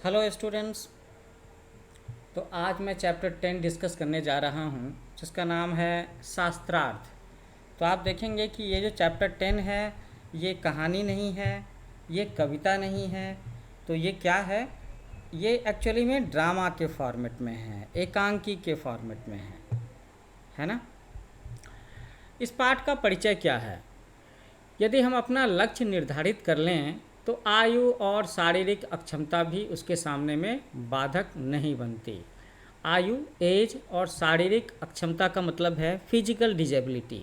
Hello students. तो आज मैं चैप्टर 10 डिस्कस करने जा रहा हूँ जिसका नाम है शास्त्रार्थ। तो आप देखेंगे कि ये जो चैप्टर 10 है ये कहानी नहीं है, ये कविता नहीं है। तो ये क्या है ये एक्चुअली में ड्रामा के फॉर्मेट में है, एकांकी के फॉर्मेट में है ना। इस पाठ का परिचय क्या है? यदि हम अपना लक्ष्य निर्धारित कर लें तो आयु और शारीरिक अक्षमता भी उसके सामने में बाधक नहीं बनती। आयु, एज और शारीरिक अक्षमता का मतलब है फिजिकल डिजेबिलिटी।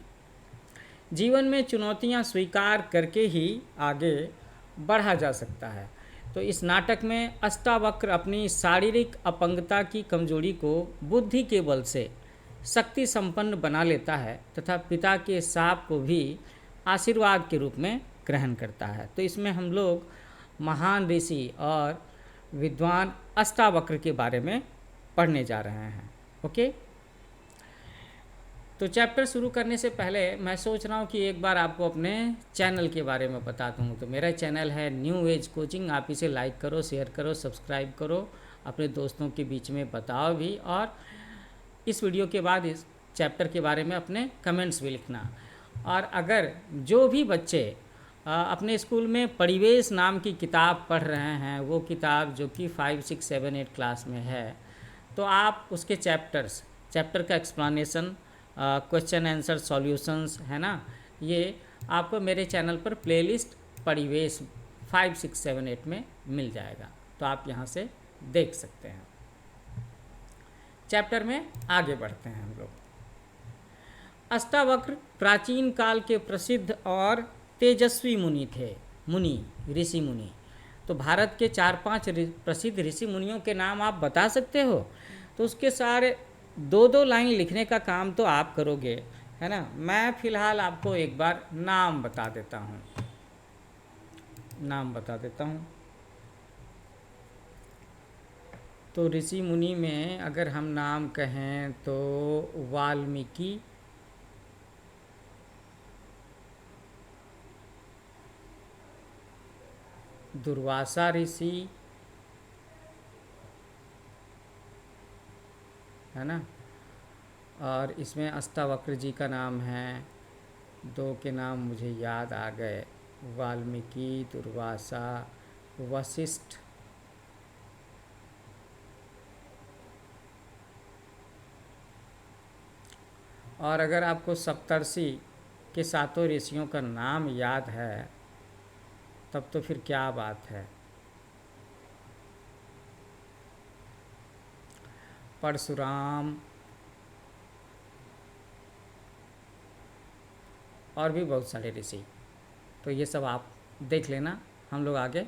जीवन में चुनौतियां स्वीकार करके ही आगे बढ़ा जा सकता है। तो इस नाटक में अष्टावक्र अपनी शारीरिक अपंगता की कमजोरी को बुद्धि के बल से शक्ति संपन्न बना लेता है तथा पिता के शाप को भी आशीर्वाद के रूप में ग्रहण करता है। तो इसमें हम लोग महान ऋषि और विद्वान अष्टावक्र के बारे में पढ़ने जा रहे हैं। ओके, तो चैप्टर शुरू करने से पहले मैं सोच रहा हूँ कि एक बार आपको अपने चैनल के बारे में बताता हूँ। तो मेरा चैनल है न्यू एज कोचिंग। आप इसे लाइक करो, शेयर करो, सब्सक्राइब करो, अपने दोस्तों के बीच में बताओ भी, और इस वीडियो के बाद इस चैप्टर के बारे में अपने कमेंट्स भी लिखना। और अगर जो भी बच्चे अपने स्कूल में परिवेश नाम की किताब पढ़ रहे हैं, वो किताब जो कि 5, 6, 7, 8 क्लास में है, तो आप उसके चैप्टर का एक्सप्लेनेशन, क्वेश्चन आंसर सॉल्यूशंस है ना, ये आपको मेरे चैनल पर प्लेलिस्ट परिवेश 5, 6, 7, 8 में मिल जाएगा। तो आप यहाँ से देख सकते हैं। चैप्टर में आगे बढ़ते हैं हम लोग। अष्टावक्र प्राचीन काल के प्रसिद्ध और तेजस्वी मुनि थे। ऋषि मुनि। तो भारत के 4-5 प्रसिद्ध ऋषि मुनियों के नाम आप बता सकते हो? तो उसके सारे 2-2 लाइन लिखने का काम तो आप करोगे, है ना। मैं फिलहाल आपको एक बार नाम बता देता हूँ। तो ऋषि मुनि में अगर हम नाम कहें तो वाल्मीकि, दुर्वासा ऋषि, है ना। और इसमें अष्टावक्र जी का नाम है। 2 के नाम मुझे याद आ गए, वाल्मीकि, दुर्वासा, वशिष्ठ। और अगर आपको सप्तर्षि के 7 ऋषियों का नाम याद है तब तो फिर क्या बात है। परशुराम और भी बहुत सारे ऋषि। तो ये सब आप देख लेना। हम लोग आगे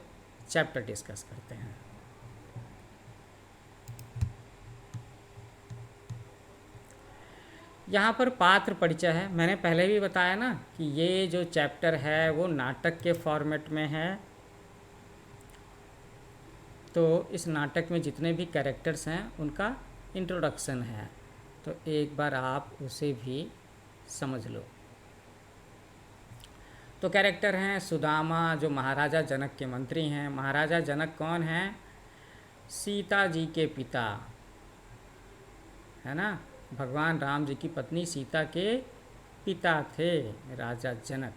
चैप्टर डिस्कस करते हैं। यहाँ पर पात्र परिचय है। मैंने पहले भी बताया ना कि ये जो चैप्टर है वो नाटक के फॉर्मेट में है। तो इस नाटक में जितने भी कैरेक्टर्स हैं उनका इंट्रोडक्शन है, तो एक बार आप उसे भी समझ लो। तो कैरेक्टर हैं सुदामा, जो महाराजा जनक के मंत्री हैं। महाराजा जनक कौन हैं? सीता जी के पिता, है ना। भगवान राम जी की पत्नी सीता के पिता थे राजा जनक।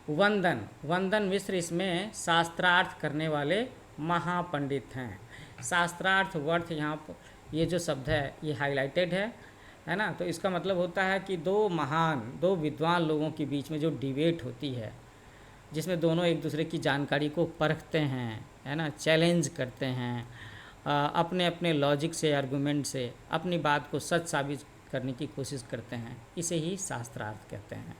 वंदन मिश्र इसमें शास्त्रार्थ करने वाले महापंडित हैं। शास्त्रार्थ वर्थ यहाँ पर ये जो शब्द है ये हाईलाइटेड है ना। तो इसका मतलब होता है कि 2 विद्वान लोगों के बीच में जो डिबेट होती है, जिसमें दोनों एक दूसरे की जानकारी को परखते हैं, है ना, चैलेंज करते हैं, अपने अपने लॉजिक से, आर्गूमेंट से अपनी बात को सच साबित करने की कोशिश करते हैं। इसे ही शास्त्रार्थ कहते हैं।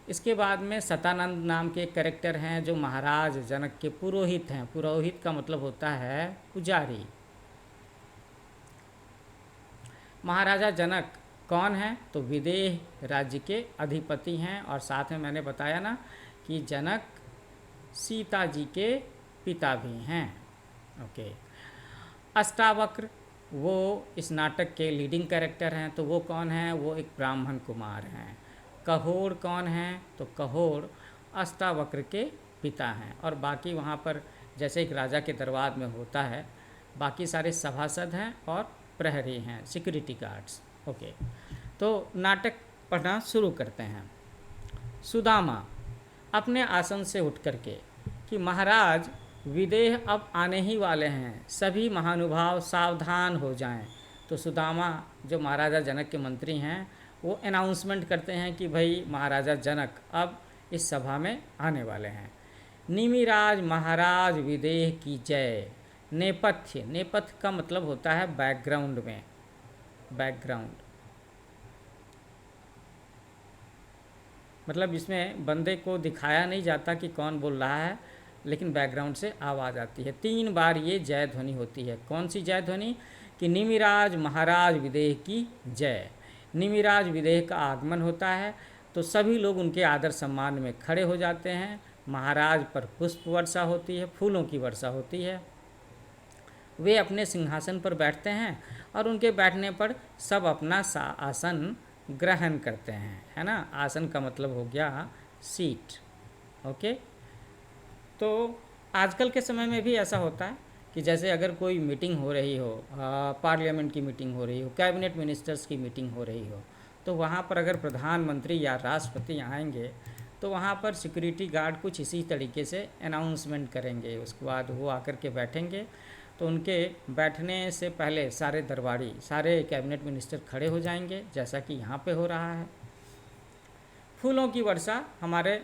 इसके बाद में सतानंद नाम के एक कैरेक्टर हैं जो महाराज जनक के पुरोहित हैं। पुरोहित का मतलब होता है पुजारी। महाराजा जनक कौन है? तो विदेह राज्य के अधिपति हैं। और साथ में मैंने बताया ना कि जनक सीता जी के पिता भी हैं। ओके। अष्टावक्र वो इस नाटक के लीडिंग कैरेक्टर हैं। तो वो कौन है? वो एक ब्राह्मण कुमार हैं। कहोड़ कौन है? तो कहोड़ अष्टावक्र के पिता हैं, और बाकी वहाँ पर जैसे एक राजा के दरबार में होता है, बाकी सारे सभासद हैं और प्रहरी हैं, सिक्योरिटी गार्ड्स। ओके, तो नाटक पढ़ना शुरू करते हैं। सुदामा अपने आसन से उठ करके कि महाराज विदेह अब आने ही वाले हैं, सभी महानुभाव सावधान हो जाएं। तो सुदामा जो महाराजा जनक के मंत्री हैं वो अनाउंसमेंट करते हैं कि भाई महाराजा जनक अब इस सभा में आने वाले हैं। निमिराज महाराज विदेह की जय। नेपथ्य, नेपथ्य का मतलब होता है बैकग्राउंड में, बैकग्राउंड मतलब इसमें बंदे को दिखाया नहीं जाता कि कौन बोल रहा है, लेकिन बैकग्राउंड से आवाज़ आती है। 3 बार ये जय ध्वनि होती है। कौन सी जय ध्वनि? कि निमिराज महाराज विदेह की जय। निमिराज विदेह का आगमन होता है तो सभी लोग उनके आदर सम्मान में खड़े हो जाते हैं। महाराज पर पुष्प वर्षा होती है, फूलों की वर्षा होती है। वे अपने सिंहासन पर बैठते हैं और उनके बैठने पर सब अपना आसन ग्रहण करते हैं, है ना। आसन का मतलब हो गया सीट। ओके, तो आजकल के समय में भी ऐसा होता है कि जैसे अगर कोई मीटिंग हो रही हो, पार्लियामेंट की मीटिंग हो रही हो, कैबिनेट मिनिस्टर्स की मीटिंग हो रही हो, तो वहाँ पर अगर प्रधानमंत्री या राष्ट्रपति आएंगे तो वहाँ पर सिक्योरिटी गार्ड कुछ इसी तरीके से अनाउंसमेंट करेंगे। उसके बाद वो आकर के बैठेंगे, तो उनके बैठने से पहले सारे दरबारी, सारे कैबिनेट मिनिस्टर खड़े हो जाएंगे, जैसा कि यहाँ पे हो रहा है। फूलों की वर्षा हमारे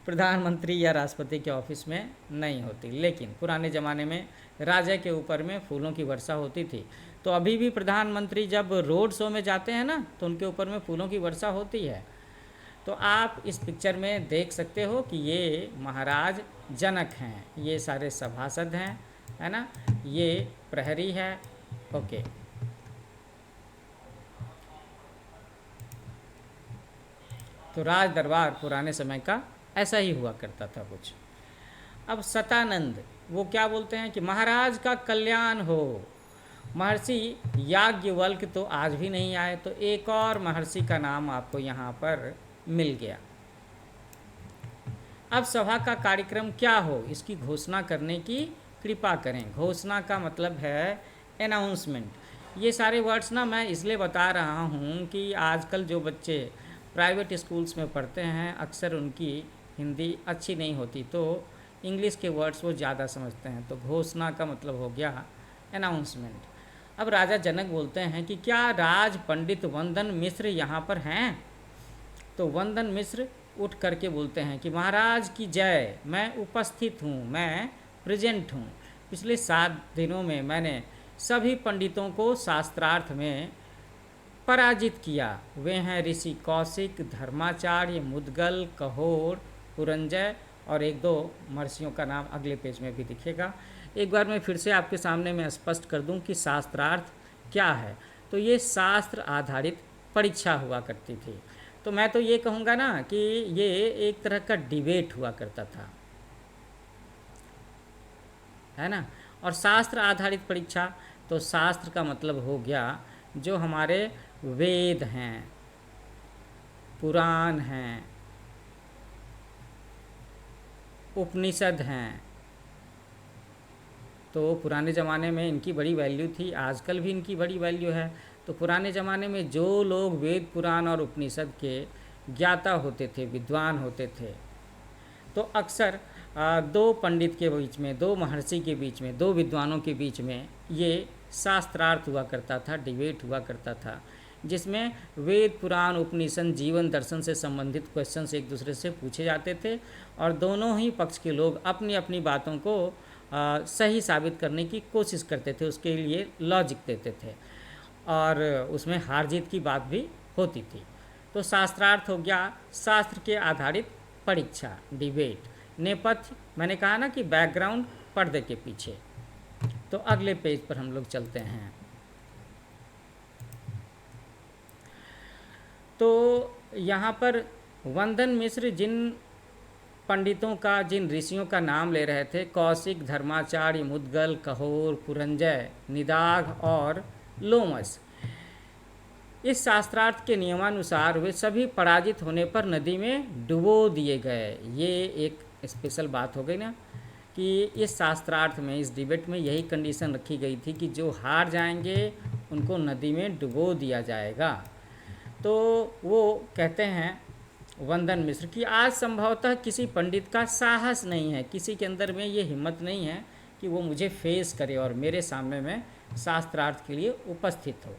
प्रधानमंत्री या राष्ट्रपति के ऑफिस में नहीं होती, लेकिन पुराने ज़माने में राजा के ऊपर में फूलों की वर्षा होती थी। तो अभी भी प्रधानमंत्री जब रोड शो में जाते हैं ना, तो उनके ऊपर में फूलों की वर्षा होती है। तो आप इस पिक्चर में देख सकते हो कि ये महाराज जनक हैं, ये सारे सभासद हैं, है ना, ये प्रहरी है। ओके, तो राज दरबार पुराने समय का ऐसा ही हुआ करता था कुछ। अब सतानंद वो क्या बोलते हैं कि महाराज का कल्याण हो। महर्षि याज्ञवल्क्य तो आज भी नहीं आए, तो एक और महर्षि का नाम आपको यहाँ पर मिल गया। अब सभा का कार्यक्रम क्या हो, इसकी घोषणा करने की कृपा करें। घोषणा का मतलब है अनाउंसमेंट। ये सारे वर्ड्स ना मैं इसलिए बता रहा हूँ कि आजकल जो बच्चे प्राइवेट स्कूल्स में पढ़ते हैं अक्सर उनकी हिंदी अच्छी नहीं होती, तो इंग्लिश के वर्ड्स वो ज़्यादा समझते हैं। तो घोषणा का मतलब हो गया अनाउंसमेंट। अब राजा जनक बोलते हैं कि क्या राज पंडित वंदन मिश्र यहाँ पर हैं। तो वंदन मिश्र उठ करके बोलते हैं कि महाराज की जय, मैं उपस्थित हूँ, मैं प्रेजेंट हूँ। पिछले 7 दिनों में मैंने सभी पंडितों को शास्त्रार्थ में पराजित किया। वे हैं ऋषि कौशिक, धर्माचार्य, मुद्गल, कहोर, पुरंजय, और 1-2 महर्षियों का नाम अगले पेज में भी दिखेगा। एक बार मैं फिर से आपके सामने मैं स्पष्ट कर दूं कि शास्त्रार्थ क्या है। तो ये शास्त्र आधारित परीक्षा हुआ करती थी। तो मैं तो ये कहूँगा ना कि ये एक तरह का डिबेट हुआ करता था, है ना। और शास्त्र आधारित परीक्षा, तो शास्त्र का मतलब हो गया जो हमारे वेद हैं, पुराण हैं, उपनिषद हैं। तो पुराने ज़माने में इनकी बड़ी वैल्यू थी, आजकल भी इनकी बड़ी वैल्यू है। तो पुराने ज़माने में जो लोग वेद पुराण और उपनिषद के ज्ञाता होते थे, विद्वान होते थे, तो अक्सर 2 पंडित के बीच में, 2 महर्षि के बीच में, 2 विद्वानों के बीच में ये शास्त्रार्थ हुआ करता था, डिबेट हुआ करता था, जिसमें वेद पुराण उपनिषद जीवन दर्शन से संबंधित क्वेश्चंस एक दूसरे से पूछे जाते थे और दोनों ही पक्ष के लोग अपनी अपनी बातों को सही साबित करने की कोशिश करते थे, उसके लिए लॉजिक देते थे और उसमें हार जीत की बात भी होती थी। तो शास्त्रार्थ हो गया शास्त्र के आधारित परीक्षा, डिबेट। नेपथ्य मैंने कहा ना कि बैकग्राउंड, पर्दे के पीछे। तो अगले पेज पर हम लोग चलते हैं। तो यहाँ पर वंदन मिश्र जिन पंडितों का, जिन ऋषियों का नाम ले रहे थे, कौशिक, धर्माचार्य, मुद्गल, कहोर, पुरंजय, निदाघ और लोमस, इस शास्त्रार्थ के नियमानुसार वे सभी पराजित होने पर नदी में डुबो दिए गए। ये एक स्पेशल बात हो गई ना कि इस शास्त्रार्थ में, इस डिबेट में यही कंडीशन रखी गई थी कि जो हार जाएंगे उनको नदी में डुबो दिया जाएगा। तो वो कहते हैं वंदन मिश्र कि आज संभवतः किसी पंडित का साहस नहीं है, किसी के अंदर में ये हिम्मत नहीं है कि वो मुझे फेस करे और मेरे सामने में शास्त्रार्थ के लिए उपस्थित हो।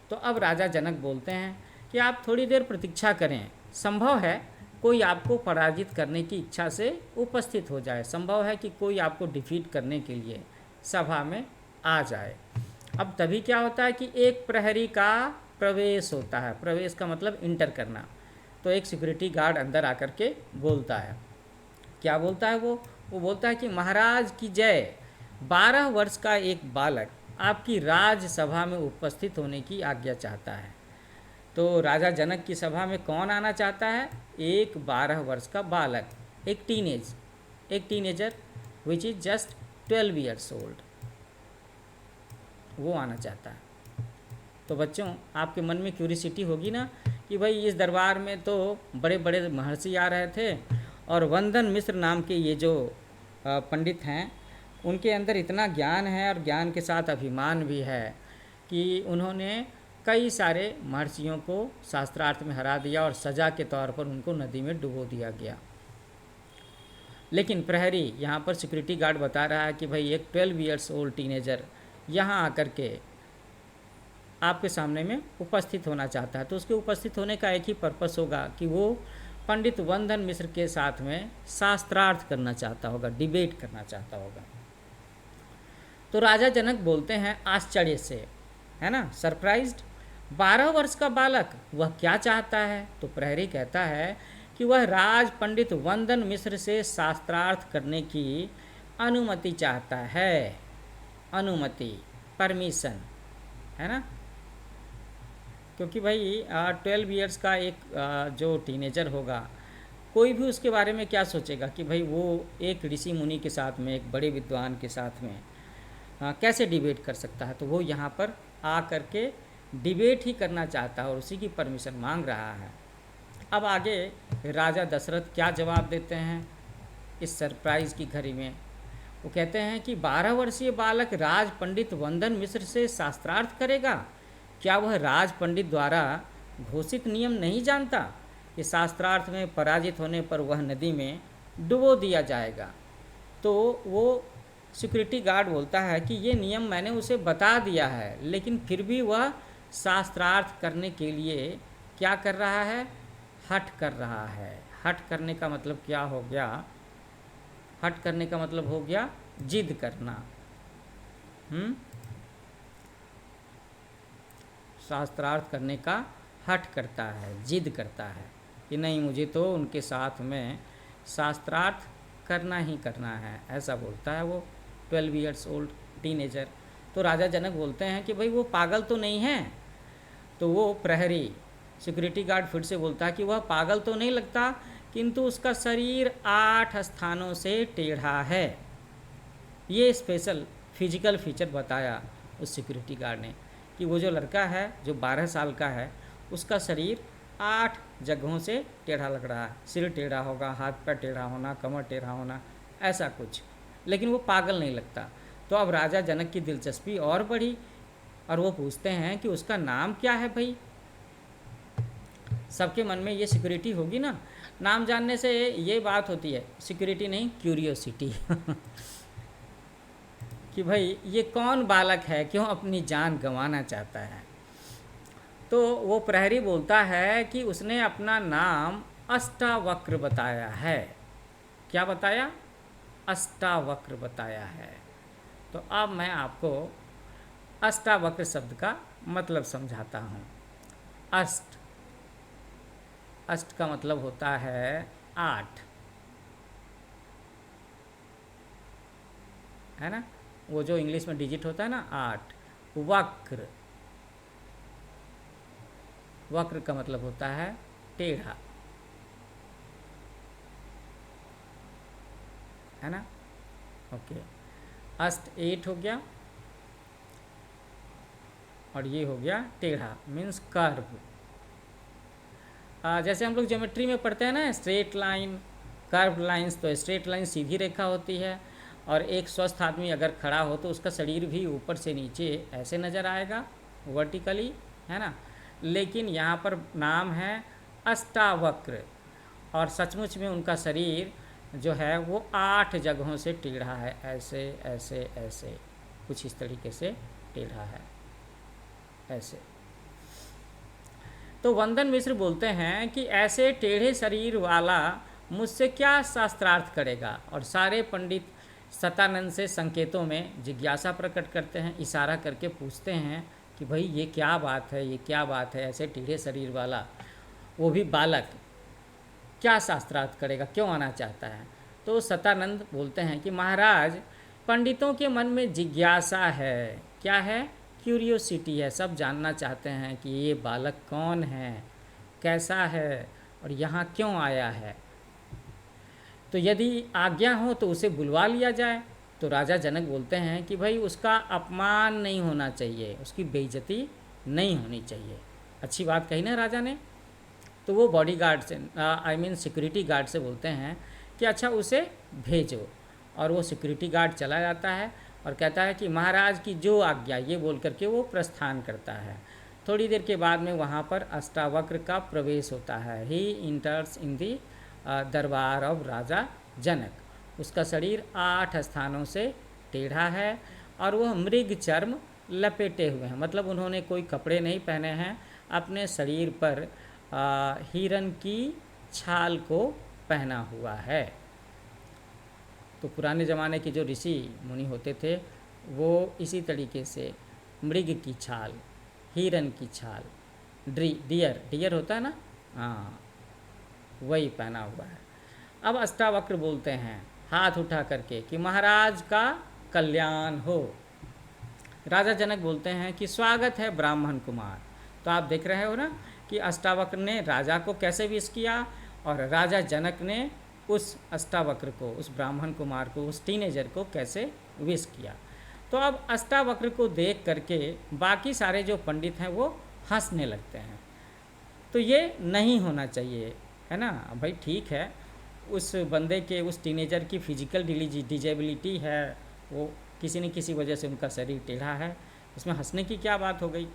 तो अब राजा जनक बोलते हैं कि आप थोड़ी देर प्रतीक्षा करें, संभव है कोई आपको पराजित करने की इच्छा से उपस्थित हो जाए, संभव है कि कोई आपको डिफीट करने के लिए सभा में आ जाए। अब तभी क्या होता है कि एक प्रहरी का प्रवेश होता है। प्रवेश का मतलब इंटर करना। तो एक सिक्योरिटी गार्ड अंदर आकर के बोलता है। क्या बोलता है वो बोलता है कि महाराज की जय, 12 वर्ष का एक बालक आपकी राजसभा में उपस्थित होने की आज्ञा चाहता है। तो राजा जनक की सभा में कौन आना चाहता है? एक 12 वर्ष का बालक, एक teenager which is just 12 years old, वो आना चाहता है। तो बच्चों, आपके मन में क्यूरियोसिटी होगी ना कि भाई इस दरबार में तो बड़े बड़े महर्षि आ रहे थे और वंदन मिश्र नाम के ये जो पंडित हैं, उनके अंदर इतना ज्ञान है और ज्ञान के साथ अभिमान भी है कि उन्होंने कई सारे महर्षियों को शास्त्रार्थ में हरा दिया और सजा के तौर पर उनको नदी में डुबो दिया गया। लेकिन प्रहरी, यहाँ पर सिक्योरिटी गार्ड बता रहा है कि भाई एक 12 ईयर्स ओल्ड टीनेजर यहाँ आकर के आपके सामने में उपस्थित होना चाहता है। तो उसके उपस्थित होने का एक ही पर्पस होगा कि वो पंडित वंदन मिश्र के साथ में शास्त्रार्थ करना चाहता होगा, डिबेट करना चाहता होगा। तो राजा जनक बोलते हैं आश्चर्य से, है ना, सरप्राइज्ड, 12 वर्ष का बालक, वह क्या चाहता है? तो प्रहरी कहता है कि वह राज पंडित वंदन मिश्र से शास्त्रार्थ करने की अनुमति चाहता है। अनुमति, परमिशन, है ना, क्योंकि भाई 12 ईयर्स का एक जो टीनेजर होगा, कोई भी उसके बारे में क्या सोचेगा कि भाई वो एक ऋषि मुनि के साथ में, एक बड़े विद्वान के साथ में कैसे डिबेट कर सकता है। तो वो यहाँ पर आ कर के डिबेट ही करना चाहता है और उसी की परमिशन मांग रहा है। अब आगे राजा दशरथ क्या जवाब देते हैं इस सरप्राइज़ की घड़ी में? वो कहते हैं कि 12 वर्षीय बालक राज पंडित वंदन मिश्र से शास्त्रार्थ करेगा? क्या वह राज पंडित द्वारा घोषित नियम नहीं जानता कि शास्त्रार्थ में पराजित होने पर वह नदी में डुबो दिया जाएगा? तो वो सिक्योरिटी गार्ड बोलता है कि ये नियम मैंने उसे बता दिया है, लेकिन फिर भी वह शास्त्रार्थ करने के लिए क्या कर रहा है? हठ कर रहा है। हठ करने का मतलब क्या हो गया? हठ करने का मतलब हो गया जिद करना। शास्त्रार्थ करने का हठ करता है, जिद करता है कि नहीं, मुझे तो उनके साथ में शास्त्रार्थ करना ही करना है, ऐसा बोलता है वो 12 ईयर्स ओल्ड टीनेजर। तो राजा जनक बोलते हैं कि भाई वो पागल तो नहीं है। तो वो प्रहरी, सिक्योरिटी गार्ड फिर से बोलता है कि वह पागल तो नहीं लगता, किंतु उसका शरीर 8 स्थानों से टेढ़ा है। ये स्पेशल फिजिकल फीचर बताया उस सिक्योरिटी गार्ड ने कि वो जो लड़का है, जो 12 साल का है, उसका शरीर 8 जगहों से टेढ़ा लग रहा है। सिर टेढ़ा होगा, हाथ पैर टेढ़ा होना, कमर टेढ़ा होना, ऐसा कुछ, लेकिन वो पागल नहीं लगता। तो अब राजा जनक की दिलचस्पी और बढ़ी और वो पूछते हैं कि उसका नाम क्या है भाई? सबके मन में ये सिक्योरिटी होगी ना, नाम जानने से ये बात होती है, सिक्योरिटी नहीं, क्यूरियोसिटी कि भाई ये कौन बालक है, क्यों अपनी जान गंवाना चाहता है। तो वो प्रहरी बोलता है कि उसने अपना नाम अष्टावक्र बताया है। क्या बताया? अष्टावक्र बताया है। तो अब मैं आपको अष्टावक्र शब्द का मतलब समझाता हूँ। अष्ट, अष्ट का मतलब होता है 8, है ना, वो जो इंग्लिश में डिजिट होता है ना 8। वक्र, वक्र का मतलब होता है टेढ़ा, है ना। ओके, अष्ट 8 हो गया और ये हो गया टेढ़ा, मीन्स कर्व। जैसे हम लोग ज्योमेट्री में पढ़ते हैं ना, स्ट्रेट लाइन, कर्व लाइंस, तो स्ट्रेट लाइन सीधी रेखा होती है, और एक स्वस्थ आदमी अगर खड़ा हो तो उसका शरीर भी ऊपर से नीचे ऐसे नज़र आएगा वर्टिकली, है ना। लेकिन यहाँ पर नाम है अष्टावक्र, और सचमुच में उनका शरीर जो है वो 8 जगहों से टेढ़ा है, ऐसे ऐसे ऐसे, कुछ इस तरीके से टेढ़ा है, ऐसे। तो वंदन मिश्र बोलते हैं कि ऐसे टेढ़े शरीर वाला मुझसे क्या शास्त्रार्थ करेगा, और सारे पंडित सतानंद से संकेतों में जिज्ञासा प्रकट करते हैं, इशारा करके पूछते हैं कि भाई ये क्या बात है, ये क्या बात है, ऐसे टेढ़े शरीर वाला, वो भी बालक, क्या शास्त्रार्थ करेगा, क्यों आना चाहता है। तो सतानंद बोलते हैं कि महाराज, पंडितों के मन में जिज्ञासा है, क्या है, क्यूरियोसिटी है, सब जानना चाहते हैं कि ये बालक कौन है, कैसा है, और यहाँ क्यों आया है। तो यदि आज्ञा हो तो उसे बुलवा लिया जाए। तो राजा जनक बोलते हैं कि भाई उसका अपमान नहीं होना चाहिए, उसकी बेइज्जती नहीं होनी चाहिए। अच्छी बात कही ना राजा ने। तो वो बॉडीगार्ड से, सिक्योरिटी गार्ड से बोलते हैं कि अच्छा उसे भेजो, और वो सिक्योरिटी गार्ड चला जाता है और कहता है कि महाराज की जो आज्ञा, ये बोल करके वो प्रस्थान करता है। थोड़ी देर के बाद में वहाँ पर अष्टावक्र का प्रवेश होता है। ही इंटर्स इन दी दरबार ऑफ राजा जनक। उसका शरीर 8 स्थानों से टेढ़ा है, और वह मृग चर्म लपेटे हुए हैं, मतलब उन्होंने कोई कपड़े नहीं पहने हैं, अपने शरीर पर हिरन की छाल को पहना हुआ है। तो पुराने ज़माने के जो ऋषि मुनि होते थे वो इसी तरीके से मृग की छाल, हिरन की छाल, डियर होता है ना, हाँ, वही पहना हुआ है। अब अष्टावक्र बोलते हैं हाथ उठा करके कि महाराज का कल्याण हो। राजा जनक बोलते हैं कि स्वागत है ब्राह्मण कुमार। तो आप देख रहे हो ना कि अष्टावक्र ने राजा को कैसे विश किया, और राजा जनक ने उस अष्टावक्र को, उस ब्राह्मण कुमार को, उस टीनेजर को कैसे विश किया। तो अब अष्टावक्र को देख करके बाकी सारे जो पंडित हैं वो हंसने लगते हैं। तो ये नहीं होना चाहिए, है ना भाई। ठीक है, उस बंदे के, उस टीनेजर की फिजिकल डिजेबिलिटी है, वो किसी न किसी वजह से उनका शरीर टेढ़ा है, इसमें हंसने की क्या बात हो गई।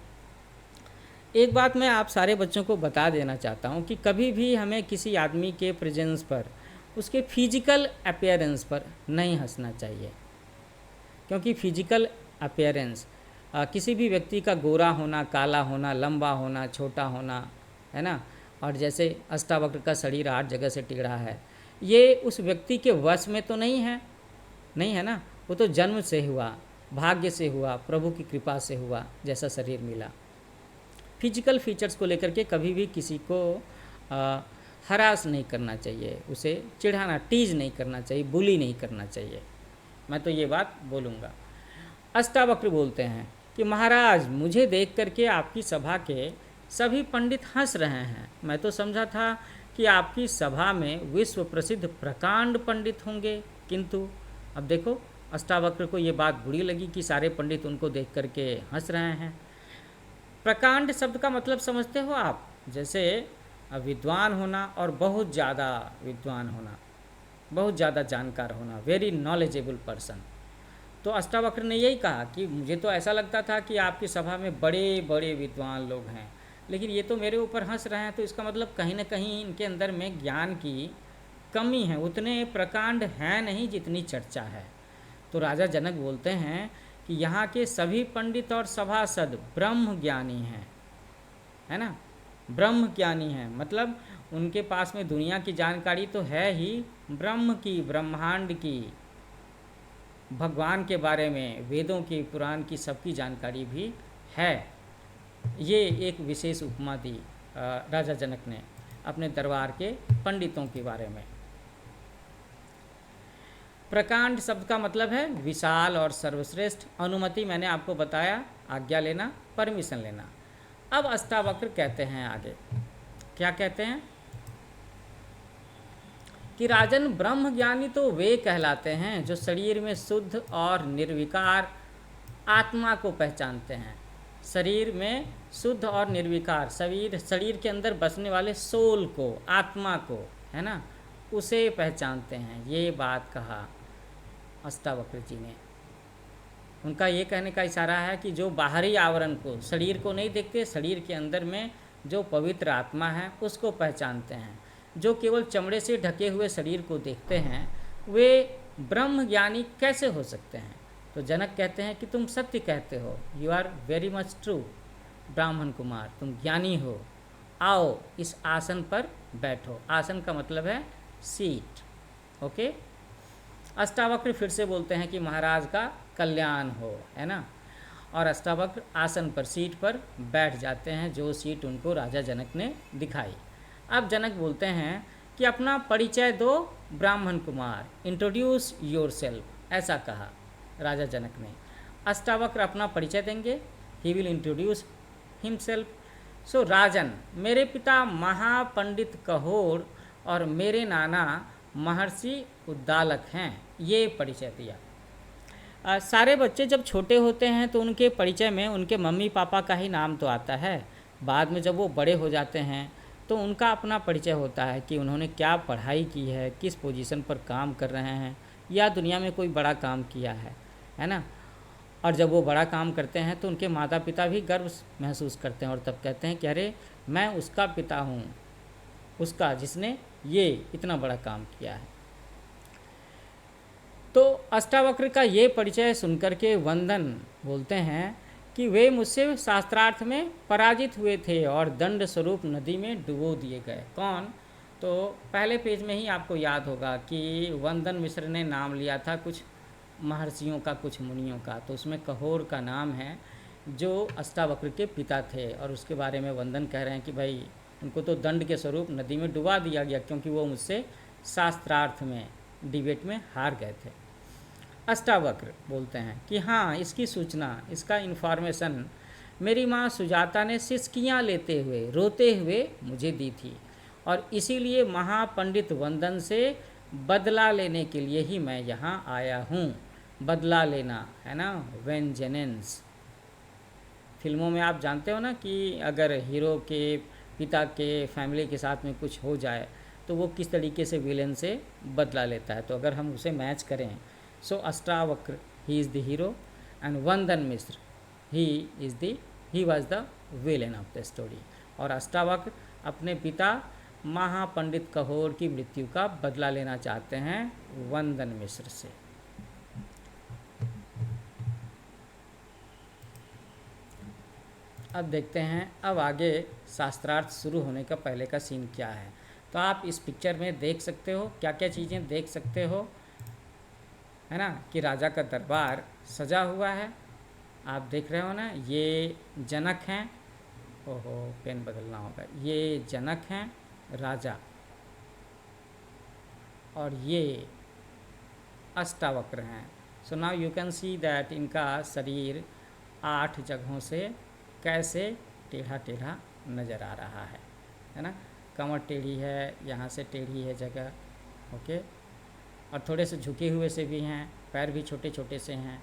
एक बात मैं आप सारे बच्चों को बता देना चाहता हूँ कि कभी भी हमें किसी आदमी के प्रेजेंस पर, उसके फिजिकल अपीयरेंस पर नहीं हंसना चाहिए, क्योंकि फिजिकल अपीयरेंस किसी भी व्यक्ति का गोरा होना, काला होना, लंबा होना, छोटा होना, है ना, और जैसे अष्टावक्र का शरीर 8 जगह से टेढ़ा है, ये उस व्यक्ति के वश में तो नहीं है ना। वो तो जन्म से हुआ, भाग्य से हुआ, प्रभु की कृपा से हुआ, जैसा शरीर मिला। फिजिकल फीचर्स को लेकर के कभी भी किसी को हरास नहीं करना चाहिए, उसे चिढ़ाना, टीज नहीं करना चाहिए, बुली नहीं करना चाहिए। मैं तो ये बात बोलूँगा। अष्टावक्र बोलते हैं कि महाराज, मुझे देख करके आपकी सभा के सभी पंडित हंस रहे हैं। मैं तो समझा था कि आपकी सभा में विश्व प्रसिद्ध प्रकांड पंडित होंगे, किंतु अब देखो अष्टावक्र को ये बात बुरी लगी कि सारे पंडित उनको देख करके हंस रहे हैं। प्रकांड शब्द का मतलब समझते हो आप, जैसे विद्वान होना और बहुत ज़्यादा विद्वान होना, बहुत ज़्यादा जानकार होना, वेरी नॉलेजेबल पर्सन। तो अष्टावक्र ने यही कहा कि मुझे तो ऐसा लगता था कि आपकी सभा में बड़े बड़े विद्वान लोग हैं, लेकिन ये तो मेरे ऊपर हंस रहे हैं, तो इसका मतलब कहीं ना कहीं इनके अंदर में ज्ञान की कमी है, उतने प्रकांड हैं नहीं जितनी चर्चा है। तो राजा जनक बोलते हैं कि यहाँ के सभी पंडित और सभासद ब्रह्म ज्ञानी हैं, है ना, ब्रह्म ज्ञानी हैं, मतलब उनके पास में दुनिया की जानकारी तो है ही, ब्रह्म की, ब्रह्मांड की, भगवान के बारे में, वेदों की, पुराण की, सबकी जानकारी भी है। ये एक विशेष उपमा दी राजा जनक ने अपने दरबार के पंडितों के बारे में। प्रकांड शब्द का मतलब है विशाल और सर्वश्रेष्ठ। अनुमति मैंने आपको बताया, आज्ञा लेना, परमिशन लेना। अब अष्टावक्र कहते हैं आगे, क्या कहते हैं कि राजन, ब्रह्म ज्ञानी तो वे कहलाते हैं जो शरीर में शुद्ध और निर्विकार आत्मा को पहचानते हैं। शरीर में शुद्ध और निर्विकार, शरीर के अंदर बसने वाले सोल को, आत्मा को, है ना, उसे पहचानते हैं। ये बात कहा अष्टावक्र जी ने। उनका ये कहने का इशारा है कि जो बाहरी आवरण को, शरीर को नहीं देखते, शरीर के अंदर में जो पवित्र आत्मा है उसको पहचानते हैं। जो केवल चमड़े से ढके हुए शरीर को देखते हैं वे ब्रह्म ज्ञानी कैसे हो सकते हैं। तो जनक कहते हैं कि तुम सत्य कहते हो, you are very much true Brahmin Kumar, तुम ज्ञानी हो, आओ इस आसन पर बैठो। आसन का मतलब है सीट। ओके। अष्टावक्र फिर से बोलते हैं कि महाराज का कल्याण हो, है ना, और अष्टावक्र आसन पर, सीट पर बैठ जाते हैं, जो सीट उनको राजा जनक ने दिखाई। अब जनक बोलते हैं कि अपना परिचय दो ब्राह्मण कुमार, इंट्रोड्यूस योरसेल्फ, ऐसा कहा राजा जनक ने। अष्टावक्र अपना परिचय देंगे, ही विल इंट्रोड्यूस हिमसेल्फ। सो राजन, मेरे पिता महापंडित कहोर और मेरे नाना महर्षि उद्दालक हैं, ये परिचय दिया। सारे बच्चे जब छोटे होते हैं तो उनके परिचय में उनके मम्मी पापा का ही नाम तो आता है। बाद में जब वो बड़े हो जाते हैं तो उनका अपना परिचय होता है कि उन्होंने क्या पढ़ाई की है, किस पोजीशन पर काम कर रहे हैं, या दुनिया में कोई बड़ा काम किया है ना। और जब वो बड़ा काम करते हैं तो उनके माता पिता भी गर्व महसूस करते हैं और तब कहते हैं कि अरे मैं उसका पिता हूँ, उसका जिसने ये इतना बड़ा काम किया है। तो अष्टावक्र का ये परिचय सुनकर के वंदन बोलते हैं कि वे मुझसे शास्त्रार्थ में पराजित हुए थे और दंड स्वरूप नदी में डुबो दिए गए। कौन? तो पहले पेज में ही आपको याद होगा कि वंदन मिश्र ने नाम लिया था कुछ महर्षियों का, कुछ मुनियों का, तो उसमें कहोर का नाम है जो अष्टावक्र के पिता थे, और उसके बारे में वंदन कह रहे हैं कि भाई उनको तो दंड के स्वरूप नदी में डुबा दिया गया क्योंकि वो मुझसे शास्त्रार्थ में डिबेट में हार गए थे। अष्टावक्र बोलते हैं कि हाँ, इसकी सूचना, इसका इन्फॉर्मेशन मेरी माँ सुजाता ने सिसकियाँ लेते हुए, रोते हुए मुझे दी थी, और इसीलिए महापंडित वंदन से बदला लेने के लिए ही मैं यहाँ आया हूँ। बदला लेना है ना, वेंजेनेंस। फिल्मों में आप जानते हो ना कि अगर हीरो के पिता के फैमिली के साथ में कुछ हो जाए तो वो किस तरीके से विलेन से बदला लेता है। तो अगर हम उसे मैच करें, so Ashtavakra he is the hero and Vandan Mishra he was the villain of the story. और अष्टावक्र अपने पिता महापंडित कहोर की मृत्यु का बदला लेना चाहते हैं वंदन मिश्र से। अब देखते हैं अब आगे शास्त्रार्थ शुरू होने का पहले का सीन क्या है। तो आप इस पिक्चर में देख सकते हो, क्या क्या चीज़ें देख सकते हो, है ना, कि राजा का दरबार सजा हुआ है, आप देख रहे हो ना। ये जनक हैं, ओहो पेन बदलना होगा, ये जनक हैं राजा, और ये अष्टावक्र हैं। So now you can see that इनका शरीर 8 जगहों से कैसे टेढ़ा टेढ़ा नज़र आ रहा है ना। कमर टेढ़ी है, यहाँ से टेढ़ी है जगह, ओके, और थोड़े से झुके हुए से भी हैं, पैर भी छोटे छोटे से हैं,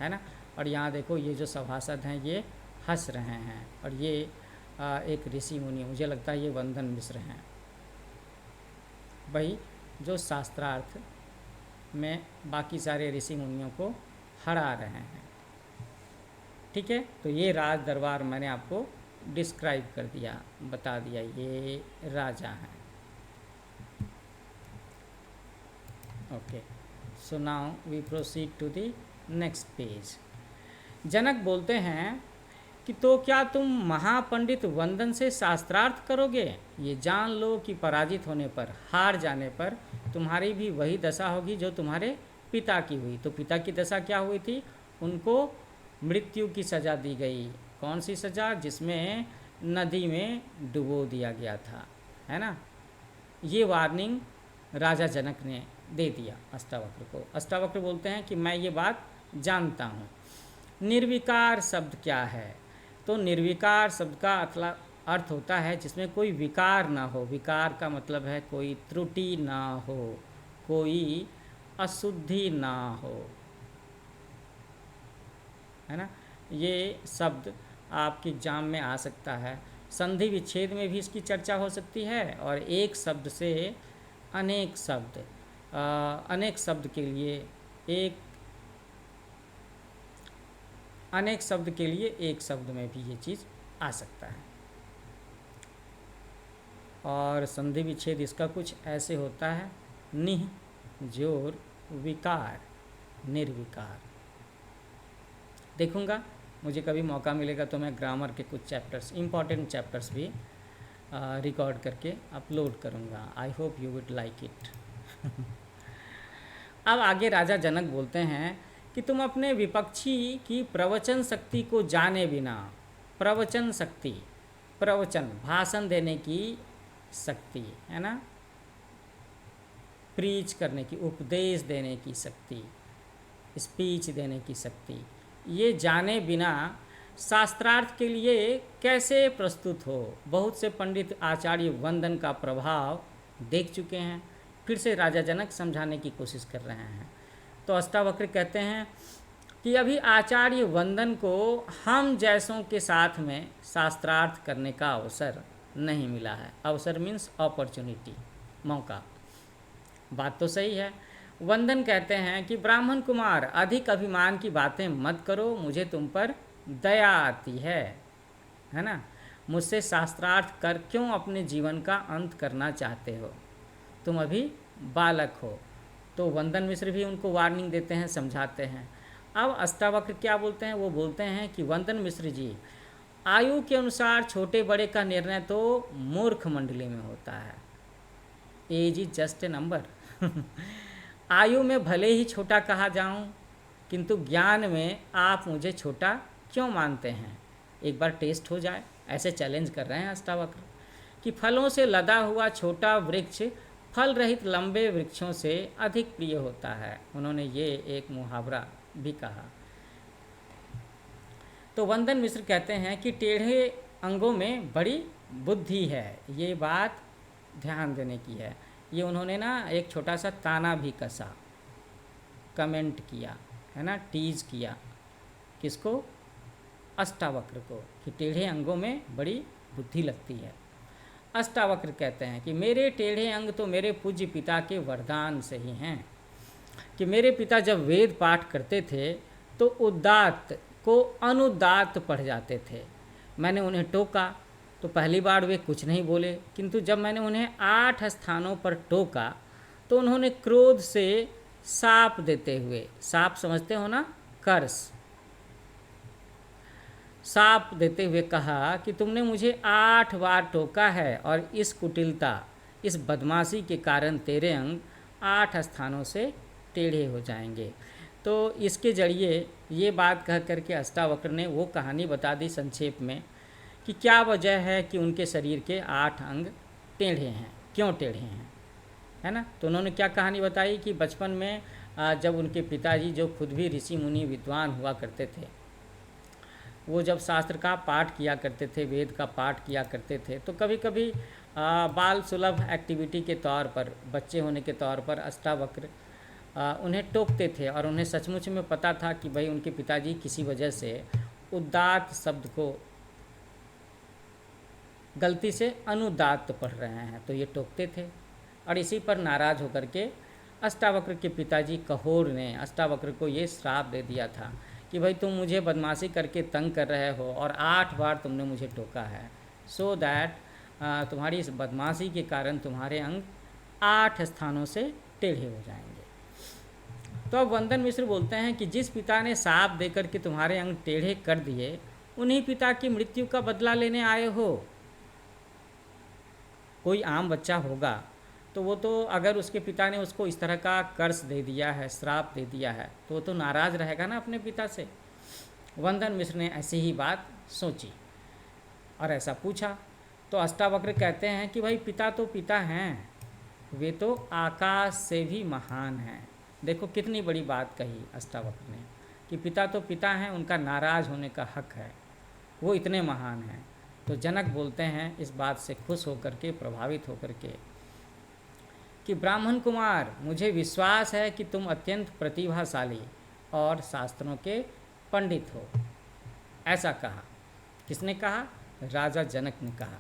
है ना। और यहाँ देखो ये जो सभासद हैं ये हंस रहे हैं, और ये एक ऋषि मुनि, मुझे लगता है ये वंदन मिश्र हैं, वही जो शास्त्रार्थ में बाकी सारे ऋषि मुनियों को हरा रहे हैं। ठीक है, तो ये राज दरबार मैंने आपको डिस्क्राइब कर दिया, बता दिया, ये राजा हैं। Okay, so now we proceed to the next page. Janak बोलते हैं कि तो क्या तुम महापंडित वंदन से शास्त्रार्थ करोगे? ये जान लो कि पराजित होने पर, हार जाने पर तुम्हारी भी वही दशा होगी जो तुम्हारे पिता की हुई। तो पिता की दशा क्या हुई थी? उनको मृत्यु की सज़ा दी गई। कौन सी सज़ा? जिसमें नदी में डुबो दिया गया था, है ना। ये वार्निंग राजा जनक ने दे दिया अष्टावक्र को। अष्टावक्र बोलते हैं कि मैं ये बात जानता हूँ। निर्विकार शब्द क्या है? तो निर्विकार शब्द का अर्थ होता है जिसमें कोई विकार ना हो। विकार का मतलब है कोई त्रुटि ना हो, कोई अशुद्धि ना हो, है ना। ये शब्द आपके एग्जाम में आ सकता है। संधि विच्छेद में भी इसकी चर्चा हो सकती है, और एक शब्द से अनेक शब्द, अनेक शब्द के लिए एक शब्द में भी ये चीज़ आ सकता है। और संधि विच्छेद इसका कुछ ऐसे होता है, निह जोर विकार निर्विकार। देखूंगा, मुझे कभी मौका मिलेगा तो मैं ग्रामर के कुछ चैप्टर्स, इम्पॉर्टेंट चैप्टर्स भी रिकॉर्ड करके अपलोड करूंगा। I hope you would like it. अब आगे राजा जनक बोलते हैं कि तुम अपने विपक्षी की प्रवचन शक्ति को जाने बिना, प्रवचन शक्ति, प्रवचन भाषण देने की शक्ति है ना, प्रीच करने की, उपदेश देने की शक्ति, स्पीच देने की शक्ति, ये जाने बिना शास्त्रार्थ के लिए कैसे प्रस्तुत हो। बहुत से पंडित आचार्य वंदन का प्रभाव देख चुके हैं, फिर से राजा जनक समझाने की कोशिश कर रहे हैं। तो अष्टावक्र कहते हैं कि अभी आचार्य वंदन को हम जैसों के साथ में शास्त्रार्थ करने का अवसर नहीं मिला है। अवसर मीन्स अपॉर्चुनिटी, मौका। बात तो सही है। वंदन कहते हैं कि ब्राह्मण कुमार, अधिक अभिमान की बातें मत करो, मुझे तुम पर दया आती है ना। मुझसे शास्त्रार्थ कर क्यों अपने जीवन का अंत करना चाहते हो, तुम अभी बालक हो। तो वंदन मिश्र भी उनको वार्निंग देते हैं, समझाते हैं। अब अष्टावक्र क्या बोलते हैं, वो बोलते हैं कि वंदन मिश्र जी, आयु के अनुसार छोटे बड़े का निर्णय तो मूर्ख मंडली में होता है। Age is just a number. आयु में भले ही छोटा कहा जाऊं, किंतु ज्ञान में आप मुझे छोटा क्यों मानते हैं, एक बार टेस्ट हो जाए, ऐसे चैलेंज कर रहे हैं अष्टावक्र। कि फलों से लदा हुआ छोटा वृक्ष फल रहित लंबे वृक्षों से अधिक प्रिय होता है। उन्होंने ये एक मुहावरा भी कहा। तो वंदन मिश्र कहते हैं कि टेढ़े अंगों में बड़ी बुद्धि है, ये बात ध्यान देने की है। ये उन्होंने ना एक छोटा सा ताना भी कसा, कमेंट किया है ना, टीज किया, किसको, अष्टावक्र को, कि टेढ़े अंगों में बड़ी बुद्धि लगती है। अष्टावक्र कहते हैं कि मेरे टेढ़े अंग तो मेरे पूज्य पिता के वरदान से ही हैं। कि मेरे पिता जब वेद पाठ करते थे तो उदात्त को अनुदात्त पढ़ जाते थे। मैंने उन्हें टोका तो पहली बार वे कुछ नहीं बोले, किंतु जब मैंने उन्हें 8 स्थानों पर टोका तो उन्होंने क्रोध से साप देते हुए, साप समझते हो ना, कर्स, साप देते हुए कहा कि तुमने मुझे 8 बार टोका है और इस कुटिलता, इस बदमाशी के कारण तेरे अंग 8 स्थानों से टेढ़े हो जाएंगे। तो इसके जरिए ये बात कह करके अष्टावक्र ने वो कहानी बता दी संक्षेप में कि क्या वजह है कि उनके शरीर के 8 अंग टेढ़े हैं, क्यों टेढ़े हैं, है ना। तो उन्होंने क्या कहानी बताई कि बचपन में जब उनके पिताजी, जो खुद भी ऋषि मुनि विद्वान हुआ करते थे, वो जब शास्त्र का पाठ किया करते थे, वेद का पाठ किया करते थे, तो कभी कभी बाल सुलभ एक्टिविटी के तौर पर, बच्चे होने के तौर पर अष्टावक्र उन्हें टोकते थे। और उन्हें सचमुच में पता था कि भाई उनके पिताजी किसी वजह से उदात्त शब्द को गलती से अनुदात्त पढ़ रहे हैं, तो ये टोकते थे। और इसी पर नाराज़ होकर के अष्टावक्र के पिताजी कहोर ने अष्टावक्र को ये श्राप दे दिया था कि भाई तुम मुझे बदमाशी करके तंग कर रहे हो और 8 बार तुमने मुझे टोका है, सो दैट तुम्हारी इस बदमाशी के कारण तुम्हारे अंग 8 स्थानों से टेढ़े हो जाएंगे। तो अब वंदन मिश्र बोलते हैं कि जिस पिता ने साप देकर के तुम्हारे अंग टेढ़े कर दिए, उन्हीं पिता की मृत्यु का बदला लेने आए हो। कोई आम बच्चा होगा तो वो तो अगर उसके पिता ने उसको इस तरह का कर्ज दे दिया है, श्राप दे दिया है, तो वो तो नाराज़ रहेगा ना अपने पिता से। वंदन मिश्र ने ऐसी ही बात सोची और ऐसा पूछा। तो अष्टावक्र कहते हैं कि भाई पिता तो पिता हैं, वे तो आकाश से भी महान हैं। देखो कितनी बड़ी बात कही अष्टावक्र ने कि पिता तो पिता हैं, उनका नाराज़ होने का हक है, वो इतने महान हैं। तो जनक बोलते हैं इस बात से खुश होकर के, प्रभावित होकर के, कि ब्राह्मण कुमार, मुझे विश्वास है कि तुम अत्यंत प्रतिभाशाली और शास्त्रों के पंडित हो। ऐसा कहा। किसने कहा? राजा जनक ने कहा,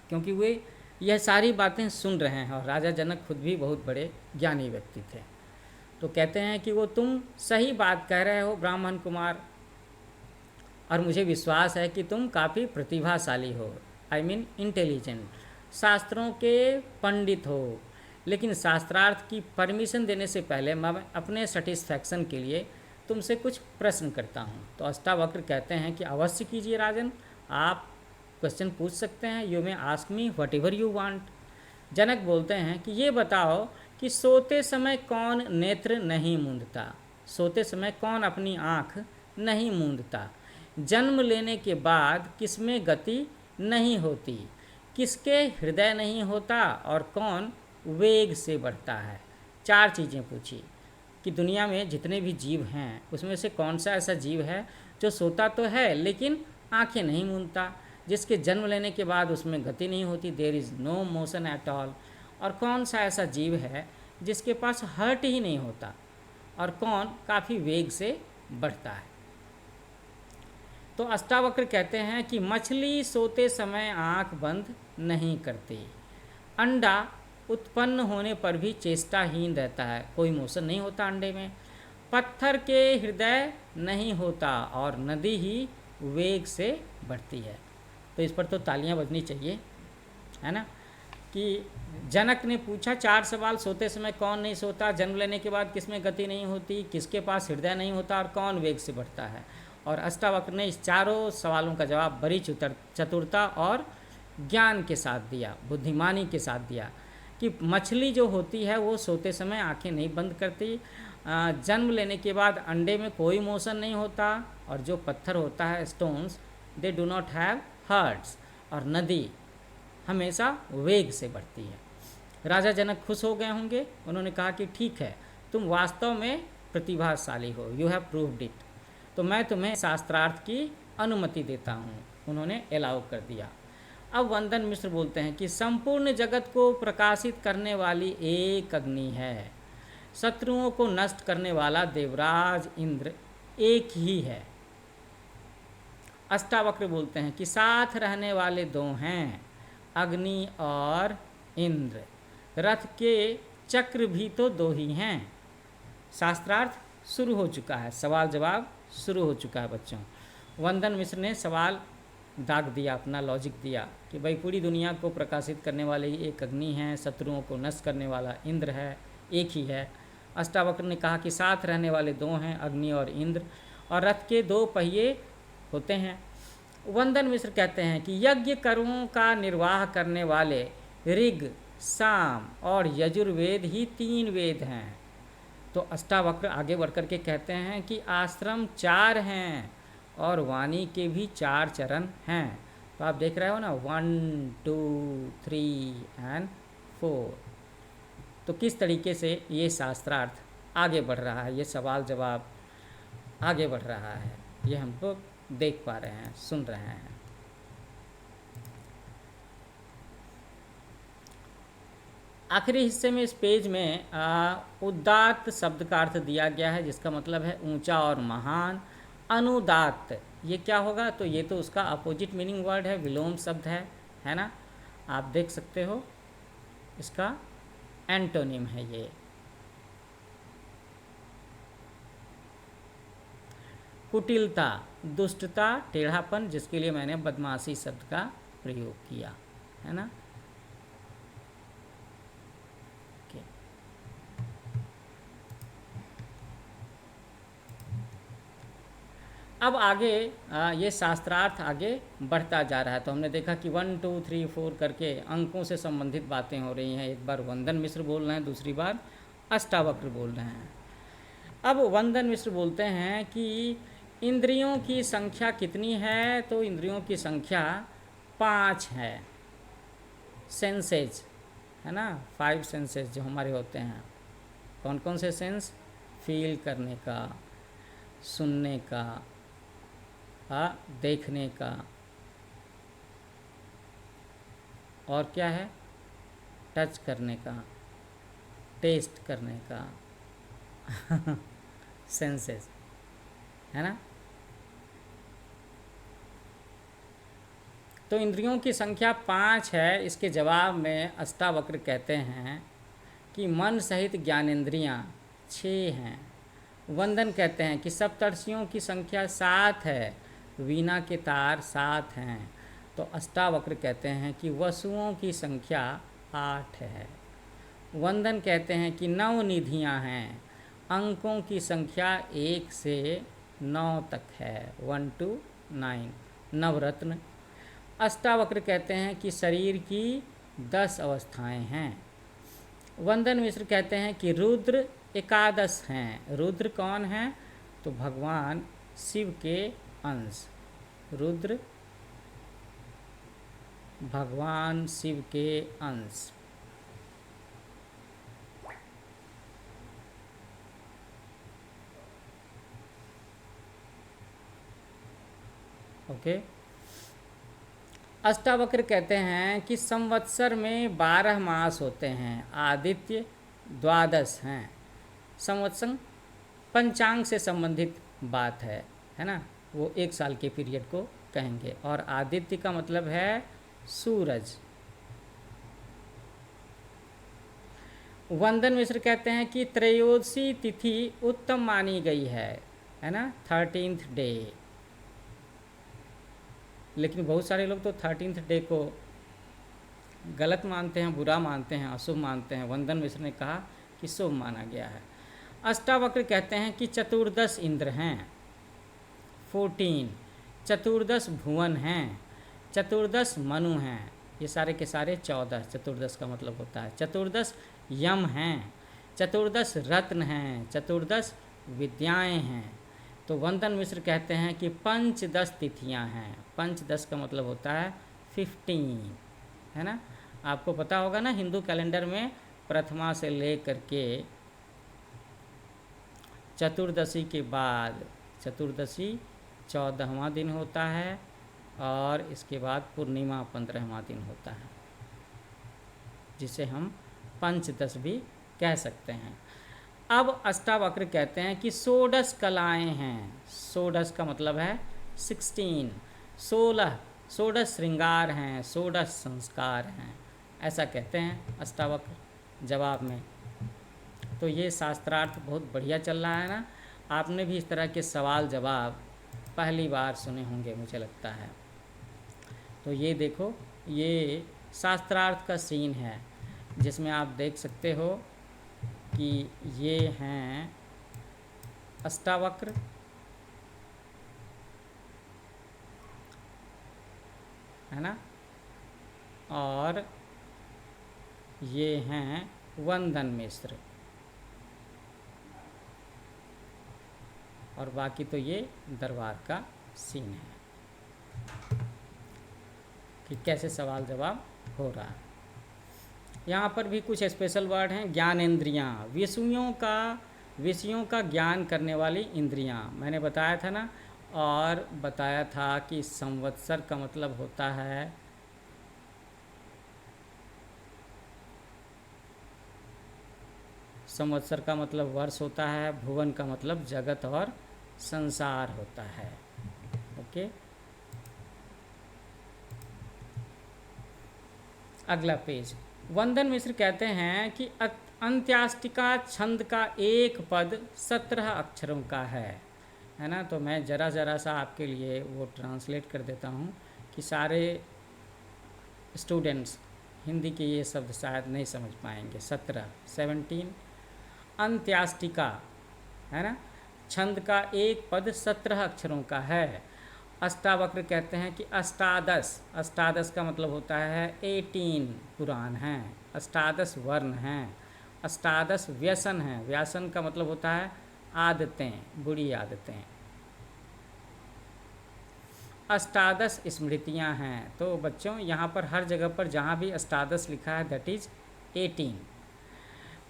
क्योंकि वे यह सारी बातें सुन रहे हैं और राजा जनक खुद भी बहुत बड़े ज्ञानी व्यक्ति थे। तो कहते हैं कि वो तुम सही बात कह रहे हो ब्राह्मण कुमार, और मुझे विश्वास है कि तुम काफ़ी प्रतिभाशाली हो, आई मीन इंटेलिजेंट, शास्त्रों के पंडित हो। लेकिन शास्त्रार्थ की परमिशन देने से पहले मैं अपने सेटिस्फैक्शन के लिए तुमसे कुछ प्रश्न करता हूँ। तो अष्टावक्र कहते हैं कि अवश्य कीजिए राजन, आप क्वेश्चन पूछ सकते हैं। You may ask me whatever you want. Janak बोलते हैं कि ये बताओ कि सोते समय कौन नेत्र नहीं मूंदता? सोते समय कौन अपनी आँख नहीं मूंदता? जन्म लेने के बाद किसमें गति नहीं होती? किसके हृदय नहीं होता? और कौन वेग से बढ़ता है? 4 चीज़ें पूछी कि दुनिया में जितने भी जीव हैं उसमें से कौन सा ऐसा जीव है जो सोता तो है लेकिन आंखें नहीं मूंदता, जिसके जन्म लेने के बाद उसमें गति नहीं होती, there is no motion at all. और कौन सा ऐसा जीव है जिसके पास हर्ट ही नहीं होता, और कौन काफ़ी वेग से बढ़ता है। तो अष्टावक्र कहते हैं कि मछली सोते समय आंख बंद नहीं करती, अंडा उत्पन्न होने पर भी चेष्टाहीन रहता है, कोई मोशन नहीं होता अंडे में, पत्थर के हृदय नहीं होता, और नदी ही वेग से बढ़ती है। तो इस पर तो तालियां बजनी चाहिए, है ना। कि जनक ने पूछा 4 सवाल, सोते समय कौन नहीं सोता, जन्म लेने के बाद किसमें गति नहीं होती, किसके पास हृदय नहीं होता, और कौन वेग से बढ़ता है। और अष्टावक्र ने इस चारों सवालों का जवाब बड़ी चतुरता और ज्ञान के साथ दिया, बुद्धिमानी के साथ दिया। कि मछली जो होती है वो सोते समय आंखें नहीं बंद करती, जन्म लेने के बाद अंडे में कोई मोशन नहीं होता, और जो पत्थर होता है stones, they do not have hearts, और नदी हमेशा वेग से बढ़ती है। राजा जनक खुश हो गए होंगे, उन्होंने कहा कि ठीक है, तुम वास्तव में प्रतिभाशाली हो, यू हैव प्रूव्ड इट, तो मैं तुम्हें शास्त्रार्थ की अनुमति देता हूँ। उन्होंने अलाउ कर दिया। अब वंदन मिश्र बोलते हैं कि संपूर्ण जगत को प्रकाशित करने वाली एक अग्नि है, शत्रुओं को नष्ट करने वाला देवराज इंद्र एक ही है। अष्टावक्र बोलते हैं कि साथ रहने वाले 2 हैं, अग्नि और इंद्र। रथ के चक्र भी तो 2 ही हैं। शास्त्रार्थ शुरू हो चुका है, सवाल जवाब शुरू हो चुका है बच्चों। वंदन मिश्र ने सवाल दाग दिया, अपना लॉजिक दिया कि भाई पूरी दुनिया को प्रकाशित करने वाले एक अग्नि है, शत्रुओं को नष्ट करने वाला इंद्र है, एक ही है। अष्टावक्र ने कहा कि साथ रहने वाले 2 हैं, अग्नि और इंद्र, और रथ के 2 पहिए होते हैं। वंदन मिश्र कहते हैं कि यज्ञ कर्मों का निर्वाह करने वाले ऋग, साम और यजुर्वेद ही 3 वेद हैं। तो अष्टावक्र आगे बढ़कर के कहते हैं कि आश्रम 4 हैं और वाणी के भी 4 चरण हैं। तो आप देख रहे हो ना, 1 2 3 एंड 4। तो किस तरीके से ये शास्त्रार्थ आगे बढ़ रहा है, ये सवाल जवाब आगे बढ़ रहा है, ये हम लोग देख पा रहे हैं, सुन रहे हैं। आखिरी हिस्से में इस पेज में उदात्त शब्द का अर्थ दिया गया है, जिसका मतलब है ऊंचा और महान। अनुदात्त ये क्या होगा? तो ये तो उसका अपोजिट मीनिंग वर्ड है, विलोम शब्द है ना। आप देख सकते हो, इसका एंटोनिम है ये। कुटिलता, दुष्टता, टेढ़ापन, जिसके लिए मैंने बदमाशी शब्द का प्रयोग किया, है ना। अब आगे ये शास्त्रार्थ आगे बढ़ता जा रहा है। तो हमने देखा कि 1 2 3 4 करके अंकों से संबंधित बातें हो रही हैं। एक बार वंदन मिश्र बोल रहे हैं, दूसरी बार अष्टावक्र बोल रहे हैं। अब वंदन मिश्र बोलते हैं कि इंद्रियों की संख्या कितनी है? तो इंद्रियों की संख्या 5 है। सेंसेज, है ना, 5 सेंसेज जो हमारे होते हैं। कौन कौन से सेंस? फील करने का, सुनने का, देखने का, और क्या है? टच करने का, टेस्ट करने का सेंसेस, है ना। तो इंद्रियों की संख्या 5 है। इसके जवाब में अष्टावक्र कहते हैं कि मन सहित ज्ञानेंद्रियाँ 6 हैं। वंदन कहते हैं कि सप्तर्षियों की संख्या 7 है, वीणा के तार 7 हैं। तो अष्टावक्र कहते हैं कि वसुओं की संख्या 8 है। वंदन कहते हैं कि 9 निधियाँ हैं, अंकों की संख्या 1 से 9 तक है, 1 to 9 नवरत्न। अष्टावक्र कहते हैं कि शरीर की 10 अवस्थाएं हैं। वंदन मिश्र कहते हैं कि रुद्र 11 हैं। रुद्र कौन है? तो भगवान शिव के अंश। रुद्र भगवान शिव के अंश। ओके। अष्टावक्र कहते हैं कि संवत्सर में 12 मास होते हैं, आदित्य 12 हैं। संवत्सर पंचांग से संबंधित बात है ना, वो 1 साल के पीरियड को कहेंगे। और आदित्य का मतलब है सूरज। वंदन मिश्र कहते हैं कि त्रयोदशी तिथि उत्तम मानी गई है ना, 13th डे। लेकिन बहुत सारे लोग तो 13th डे को गलत मानते हैं, बुरा मानते हैं, अशुभ मानते हैं। वंदन मिश्र ने कहा कि शुभ माना गया है। अष्टावक्र कहते हैं कि 14 इंद्र हैं, 14 14 भुवन हैं, 14 मनु हैं। ये सारे के सारे 14, 14 का मतलब होता है। 14 यम हैं, 14 रत्न हैं, 14 विद्याएं हैं। तो वंदन मिश्र कहते हैं कि 5-10 तिथियां हैं। 5-10 का मतलब होता है 15, है ना। आपको पता होगा ना, हिंदू कैलेंडर में प्रथमा से लेकर के चतुर्दशी के बाद, चतुर्दशी 14वां दिन होता है और इसके बाद पूर्णिमा 15वां दिन होता है, जिसे हम 5-10 भी कह सकते हैं। अब अष्टावक्र कहते हैं कि 16 कलाएं हैं। 16 का मतलब है 16, 16 श्रृंगार हैं, 16 संस्कार हैं, ऐसा कहते हैं अष्टावक्र जवाब में। तो ये शास्त्रार्थ बहुत बढ़िया चल रहा है ना। आपने भी इस तरह के सवाल जवाब पहली बार सुने होंगे मुझे लगता है। तो ये देखो, ये शास्त्रार्थ का सीन है जिसमें आप देख सकते हो कि ये हैं अष्टावक्र, है ना, और ये हैं वंदन मिश्र, और बाकी तो ये दरबार का सीन है कि कैसे सवाल जवाब हो रहा है। यहाँ पर भी कुछ स्पेशल वर्ड हैं। ज्ञानेंद्रियाँ, विषयों का ज्ञान करने वाली इंद्रियाँ, मैंने बताया था ना। और बताया था कि संवत्सर का मतलब होता है संवत्सर का मतलब वर्ष होता है, भुवन का मतलब जगत और संसार होता है। ओके, अगला पेज। वंदन मिश्र कहते हैं कि अंत्याष्टिका छंद का एक पद 17 अक्षरों का है ना। तो मैं ज़रा सा आपके लिए वो ट्रांसलेट कर देता हूँ कि सारे स्टूडेंट्स हिंदी के ये शब्द शायद नहीं समझ पाएंगे। 17 अंत्याष्टिका, है ना, छंद का एक पद 17 अक्षरों का है। अष्टावक्र कहते हैं कि अष्टादश का मतलब होता है 18 पुराण हैं, अष्टादश वर्ण हैं, अष्टादश व्यसन हैं। व्यसन का मतलब होता है आदतें, बुरी आदतें। अष्टादश स्मृतियां हैं। तो बच्चों यहाँ पर हर जगह पर जहाँ भी अष्टादश लिखा है दैट इज़ 18।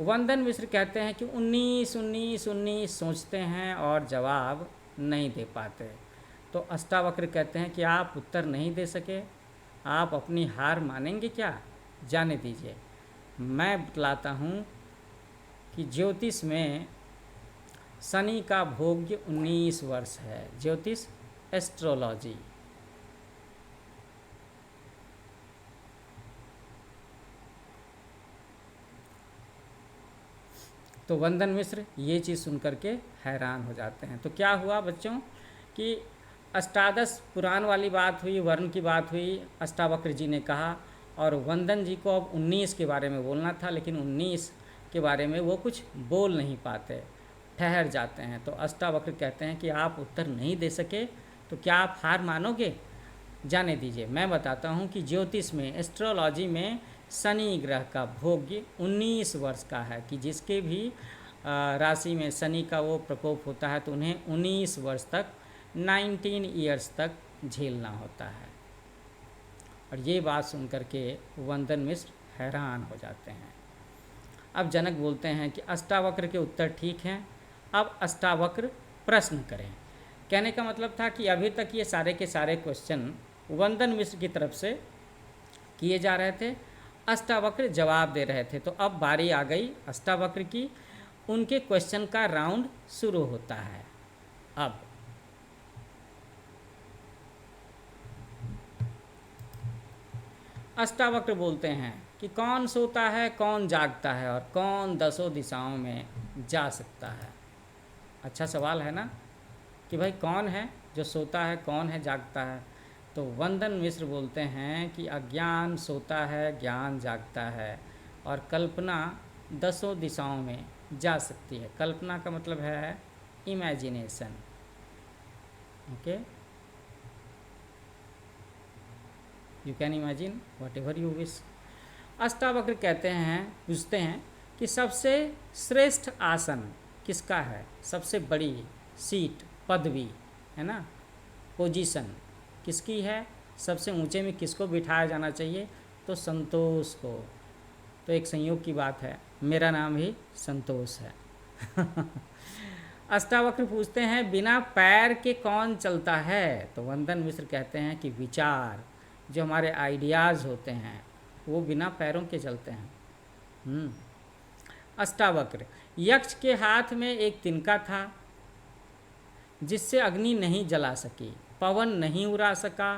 वंदन मिश्र कहते हैं कि 19 सोचते हैं और जवाब नहीं दे पाते। तो अष्टावक्र कहते हैं कि आप उत्तर नहीं दे सके, आप अपनी हार मानेंगे क्या? जाने दीजिए। मैं बतलाता हूँ कि ज्योतिष में शनि का भोग्य 19 वर्ष है। ज्योतिष, एस्ट्रोलॉजी, तो वंदन मिश्र ये चीज़ सुन करके हैरान हो जाते हैं। तो क्या हुआ बच्चों कि अष्टादश पुराण वाली बात हुई, वर्ण की बात हुई, अष्टावक्र जी ने कहा, और वंदन जी को अब 19 के बारे में बोलना था, लेकिन 19 के बारे में वो कुछ बोल नहीं पाते, ठहर जाते हैं। तो अष्टावक्र कहते हैं कि आप उत्तर नहीं दे सके तो क्या आप हार मानोगे? जाने दीजिए, मैं बताता हूँ कि ज्योतिष में, एस्ट्रोलॉजी में शनि ग्रह का भोग्य 19 वर्ष का है, कि जिसके भी राशि में शनि का वो प्रकोप होता है तो उन्हें 19 वर्ष तक, 19 ईयर्स तक झेलना होता है। और ये बात सुन करके वंदन मिश्र हैरान हो जाते हैं। अब जनक बोलते हैं कि अष्टावक्र के उत्तर ठीक हैं, अब अष्टावक्र प्रश्न करें। कहने का मतलब था कि अभी तक ये सारे के सारे क्वेश्चन वंदन मिश्र की तरफ से किए जा रहे थे, अष्टावक्र जवाब दे रहे थे। तो अब बारी आ गई अष्टावक्र की, उनके क्वेश्चन का राउंड शुरू होता है। अब अष्टावक्र बोलते हैं कि कौन सोता है, कौन जागता है, और कौन 10 दिशाओं में जा सकता है। अच्छा सवाल है ना, कि भाई कौन है जो सोता है, कौन है जागता है? तो वंदन मिश्र बोलते हैं कि अज्ञान सोता है, ज्ञान जागता है, और कल्पना 10 दिशाओं में जा सकती है। कल्पना का मतलब है imagination. Okay, you can imagine what ever you wish. Ashtavakra कहते हैं, पूछते हैं कि सबसे श्रेष्ठ आसन किसका है, सबसे बड़ी सीट, पदवी है ना, पोजीशन किसकी है, सबसे ऊंचे में किसको बिठाया जाना चाहिए? तो संतोष को। तो एक संयोग की बात है, मेरा नाम ही संतोष है। अष्टावक्र पूछते हैं बिना पैर के कौन चलता है? तो वंदन मिश्र कहते हैं कि विचार, जो हमारे आइडियाज़ होते हैं वो बिना पैरों के चलते हैं। अष्टावक्र, यक्ष के हाथ में एक तिनका था जिससे अग्नि नहीं जला सकी, पवन नहीं उड़ा सका,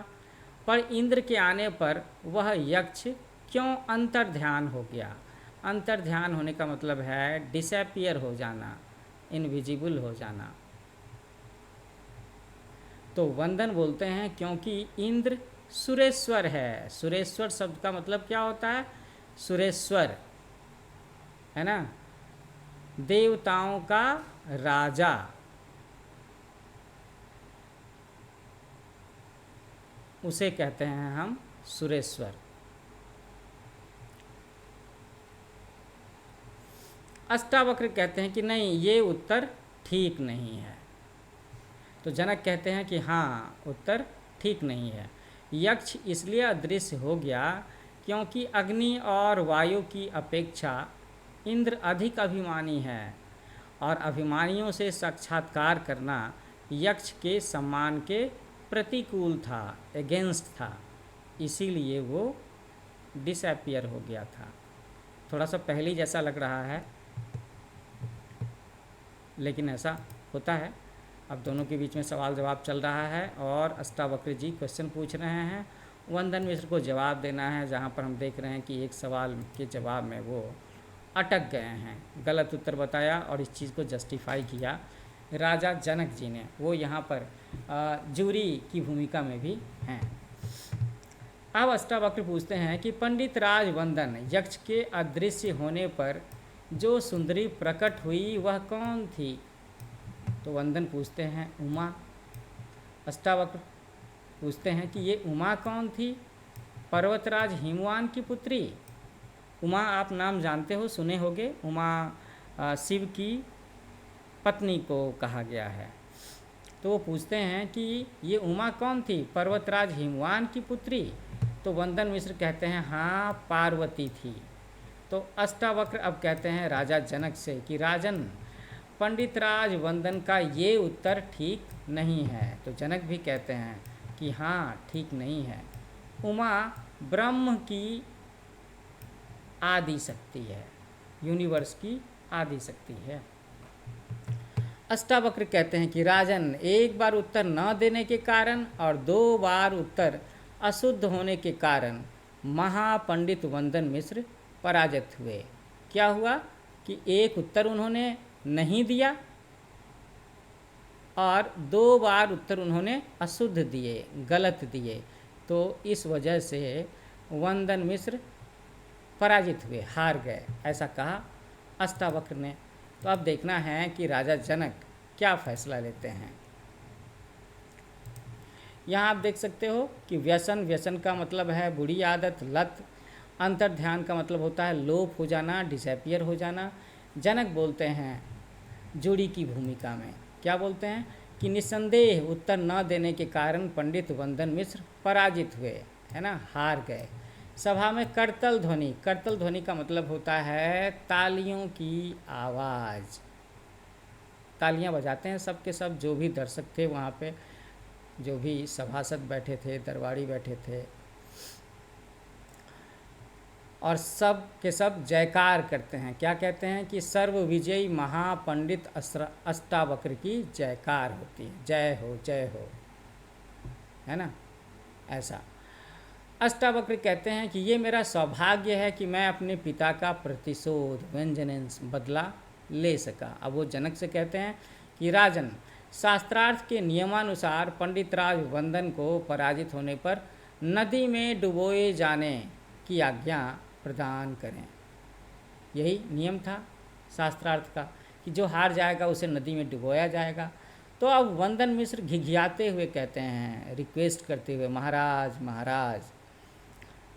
पर इंद्र के आने पर वह यक्ष क्यों अंतर्ध्यान हो गया? अंतर्ध्यान होने का मतलब है डिसअपियर हो जाना, इनविजिबल हो जाना। तो वंदन बोलते हैं क्योंकि इंद्र सुरेश्वर है। सुरेश्वर शब्द का मतलब क्या होता है? सुरेश्वर है ना, देवताओं का राजा। उसे कहते हैं हम सुरेश्वर। अष्टावक्र कहते हैं कि नहीं, ये उत्तर ठीक नहीं है। तो जनक कहते हैं कि हाँ, उत्तर ठीक नहीं है। यक्ष इसलिए अदृश्य हो गया क्योंकि अग्नि और वायु की अपेक्षा इंद्र अधिक अभिमानी है, और अभिमानियों से साक्षात्कार करना यक्ष के सम्मान के प्रतिकूल था, अगेंस्ट था, इसीलिए वो डिसअपियर हो गया था। थोड़ा सा पहले जैसा लग रहा है, लेकिन ऐसा होता है। अब दोनों के बीच में सवाल जवाब चल रहा है, और अष्टावक्र जी क्वेश्चन पूछ रहे हैं, वंदन मिश्र को जवाब देना है। जहाँ पर हम देख रहे हैं कि एक सवाल के जवाब में वो अटक गए हैं, गलत उत्तर बताया और इस चीज़ को जस्टिफाई किया राजा जनक जी ने। वो यहाँ पर जूरी की भूमिका में भी हैं। अब अष्टावक्र पूछते हैं कि पंडित राज वंदन, यक्ष के अदृश्य होने पर जो सुंदरी प्रकट हुई वह कौन थी? तो वंदन पूछते हैं उमा। अष्टावक्र पूछते हैं कि ये उमा कौन थी? पर्वतराज हिमवान की पुत्री। उमा आप नाम जानते हो, सुने होंगे। उमा शिव की पत्नी को कहा गया है। तो वो पूछते हैं कि ये उमा कौन थी? पर्वतराज हिमवान की पुत्री। तो वंदन मिश्र कहते हैं हाँ, पार्वती थी। तो अष्टावक्र अब कहते हैं राजा जनक से कि राजन, पंडित राज वंदन का ये उत्तर ठीक नहीं है। तो जनक भी कहते हैं कि हाँ, ठीक नहीं है। उमा ब्रह्म की आदि शक्ति है, यूनिवर्स की आदि शक्ति है। अष्टावक्र कहते हैं कि राजन, एक बार उत्तर न देने के कारण और 2 बार उत्तर अशुद्ध होने के कारण महापंडित वंदन मिश्र पराजित हुए। क्या हुआ? कि एक उत्तर उन्होंने नहीं दिया और 2 बार उत्तर उन्होंने अशुद्ध दिए, गलत दिए। तो इस वजह से वंदन मिश्र पराजित हुए, हार गए, ऐसा कहा अष्टावक्र ने। तो अब देखना है कि राजा जनक क्या फैसला लेते हैं। यहाँ आप देख सकते हो कि व्यसन, व्यसन का मतलब है बुरी आदत, लत। अंतर्ध्यान का मतलब होता है लोप हो जाना, डिसअपियर हो जाना। जनक बोलते हैं जुड़ी की भूमिका में, क्या बोलते हैं कि निस्संदेह उत्तर न देने के कारण पंडित वंदन मिश्र पराजित हुए, है ना, हार गए। सभा में करतल ध्वनि, करतल ध्वनि का मतलब होता है तालियों की आवाज़। तालियां बजाते हैं सब के सब, जो भी दर्शक थे वहाँ पे, जो भी सभासद बैठे थे, दरबारी बैठे थे, और सब के सब जयकार करते हैं। क्या कहते हैं कि सर्व विजयी महापंडित अष्टावक्र की जयकार होती है, जय हो जय हो, है ना, ऐसा। अष्टावक्र कहते हैं कि ये मेरा सौभाग्य है कि मैं अपने पिता का प्रतिशोध, वेंजनेंस, बदला ले सका। अब वो जनक से कहते हैं कि राजन, शास्त्रार्थ के नियमानुसार पंडित राज वंदन को पराजित होने पर नदी में डुबोए जाने की आज्ञा प्रदान करें। यही नियम था शास्त्रार्थ का कि जो हार जाएगा उसे नदी में डुबोया जाएगा। तो अब वंदन मिश्र घिघियाते हुए कहते हैं, रिक्वेस्ट करते हुए, महाराज महाराज।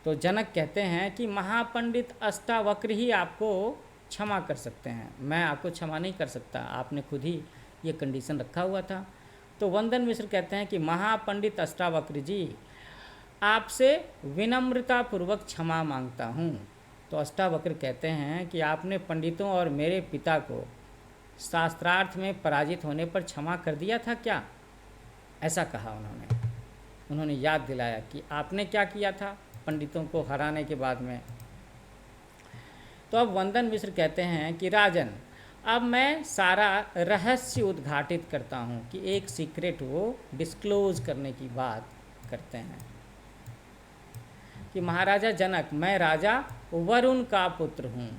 तो जनक कहते हैं कि महापंडित अष्टावक्र ही आपको क्षमा कर सकते हैं, मैं आपको क्षमा नहीं कर सकता, आपने खुद ही ये कंडीशन रखा हुआ था। तो वंदन मिश्र कहते हैं कि महापंडित अष्टावक्र जी, आपसे विनम्रतापूर्वक क्षमा मांगता हूँ। तो अष्टावक्र कहते हैं कि आपने पंडितों और मेरे पिता को शास्त्रार्थ में पराजित होने पर क्षमा कर दिया था क्या, ऐसा कहा उन्होंने याद दिलाया कि आपने क्या किया था पंडितों को हराने के बाद में। तो अब वंदन मिश्र कहते हैं कि राजन, अब मैं सारा रहस्य उद्घाटित करता हूँ, कि एक सीक्रेट वो डिस्क्लोज करने की बात करते हैं कि महाराजा जनक, मैं राजा वरुण का पुत्र हूँ।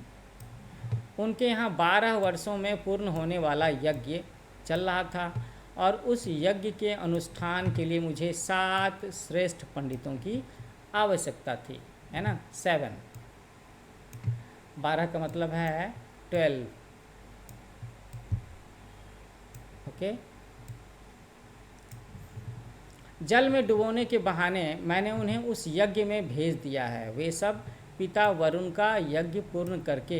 उनके यहाँ 12 वर्षों में पूर्ण होने वाला यज्ञ चल रहा था और उस यज्ञ के अनुष्ठान के लिए मुझे 7 श्रेष्ठ पंडितों की आवश्यकता थी, है ना, 7, 12 का मतलब है 12, ओके। जल में डुबोने के बहाने मैंने उन्हें उस यज्ञ में भेज दिया है, वे सब पिता वरुण का यज्ञ पूर्ण करके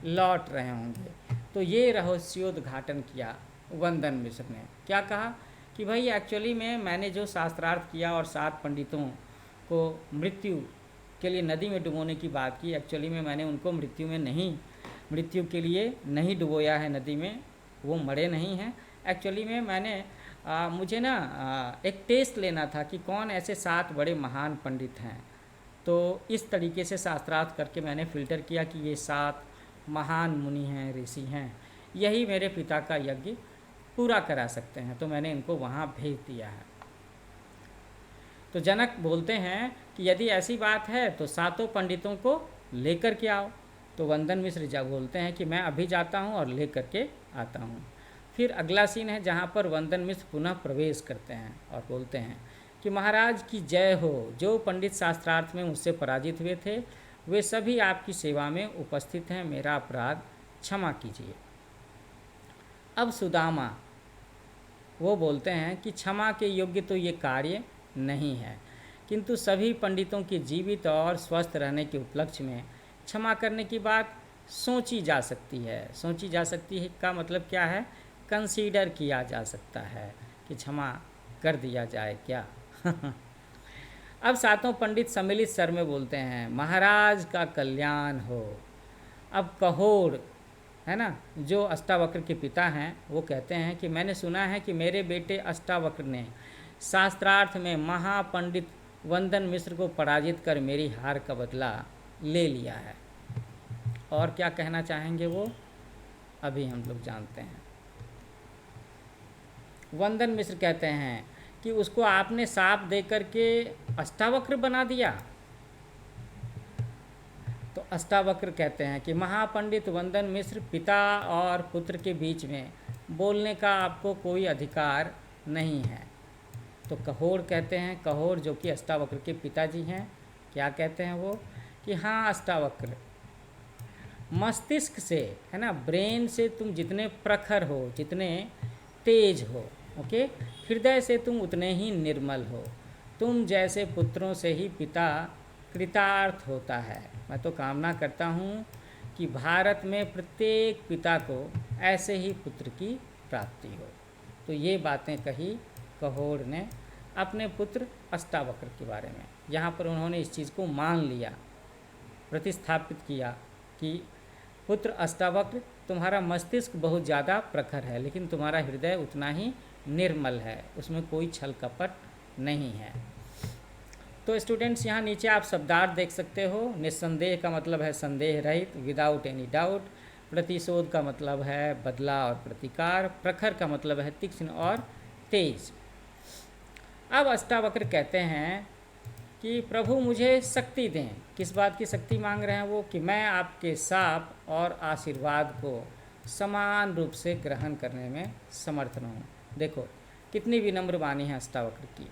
लौट रहे होंगे। तो ये रहस्योद्घाटन किया वंदन मिश्र ने। क्या कहा कि भाई एक्चुअली में मैंने जो शास्त्रार्थ किया और 7 पंडितों को मृत्यु के लिए नदी में डुबोने की बात की, एक्चुअली में मैंने उनको मृत्यु के लिए नहीं डुबोया है नदी में, वो मरे नहीं हैं। एक्चुअली में मैंने मुझे ना एक टेस्ट लेना था कि कौन ऐसे 7 बड़े महान पंडित हैं। तो इस तरीके से शास्त्रार्थ करके मैंने फ़िल्टर किया कि ये 7 महान मुनि हैं, ऋषि हैं, यही मेरे पिता का यज्ञ पूरा करा सकते हैं, तो मैंने इनको वहाँ भेज दिया है। तो जनक बोलते हैं कि यदि ऐसी बात है तो 7 पंडितों को लेकर के आओ। तो वंदन मिश्र जा बोलते हैं कि मैं अभी जाता हूँ और लेकर के आता हूँ। फिर अगला सीन है जहाँ पर वंदन मिश्र पुनः प्रवेश करते हैं और बोलते हैं कि महाराज की जय हो, जो पंडित शास्त्रार्थ में मुझसे पराजित हुए थे वे सभी आपकी सेवा में उपस्थित हैं, मेरा अपराध क्षमा कीजिए। अब सुदामा वो बोलते हैं कि क्षमा के योग्य तो ये कार्य नहीं है, किंतु सभी पंडितों के जीवित और स्वस्थ रहने के उपलक्ष्य में क्षमा करने की बात सोची जा सकती है। सोची जा सकती है का मतलब क्या है, कंसीडर किया जा सकता है कि क्षमा कर दिया जाए क्या। अब 7 पंडित सम्मिलित स्वर में बोलते हैं, महाराज का कल्याण हो। अब कहोड़, है ना, जो अष्टावक्र के पिता हैं, वो कहते हैं कि मैंने सुना है कि मेरे बेटे अष्टावक्र ने शास्त्रार्थ में महापंडित वंदन मिश्र को पराजित कर मेरी हार का बदला ले लिया है। और क्या कहना चाहेंगे वो अभी हम लोग जानते हैं। वंदन मिश्र कहते हैं कि उसको आपने साप दे करके अष्टावक्र बना दिया। तो अष्टावक्र कहते हैं कि महापंडित वंदन मिश्र, पिता और पुत्र के बीच में बोलने का आपको कोई अधिकार नहीं है। तो कहोड़ कहते हैं, कहोड़ जो कि अष्टावक्र के पिताजी हैं, क्या कहते हैं वो कि हाँ अष्टावक्र, मस्तिष्क से, है ना, ब्रेन से तुम जितने प्रखर हो, जितने तेज हो, ओके, हृदय से तुम उतने ही निर्मल हो। तुम जैसे पुत्रों से ही पिता कृतार्थ होता है। मैं तो कामना करता हूँ कि भारत में प्रत्येक पिता को ऐसे ही पुत्र की प्राप्ति हो। तो ये बातें कही कहोड़ ने अपने पुत्र अष्टावक्र के बारे में। यहाँ पर उन्होंने इस चीज़ को मान लिया, प्रतिस्थापित किया कि पुत्र अष्टावक्र, तुम्हारा मस्तिष्क बहुत ज़्यादा प्रखर है, लेकिन तुम्हारा हृदय उतना ही निर्मल है, उसमें कोई छल कपट नहीं है। तो स्टूडेंट्स, यहाँ नीचे आप शब्दार्थ देख सकते हो। निस्संदेह का मतलब है संदेह रहित, विदाउट एनी डाउट। प्रतिशोध का मतलब है बदला और प्रतिकार। प्रखर का मतलब है तीक्ष्ण और तेज। अब अष्टावक्र कहते हैं कि प्रभु मुझे शक्ति दें। किस बात की शक्ति मांग रहे हैं वो? कि मैं आपके शाप और आशीर्वाद को समान रूप से ग्रहण करने में समर्थ रहूं। देखो कितनी विनम्र वाणी है अष्टावक्र की।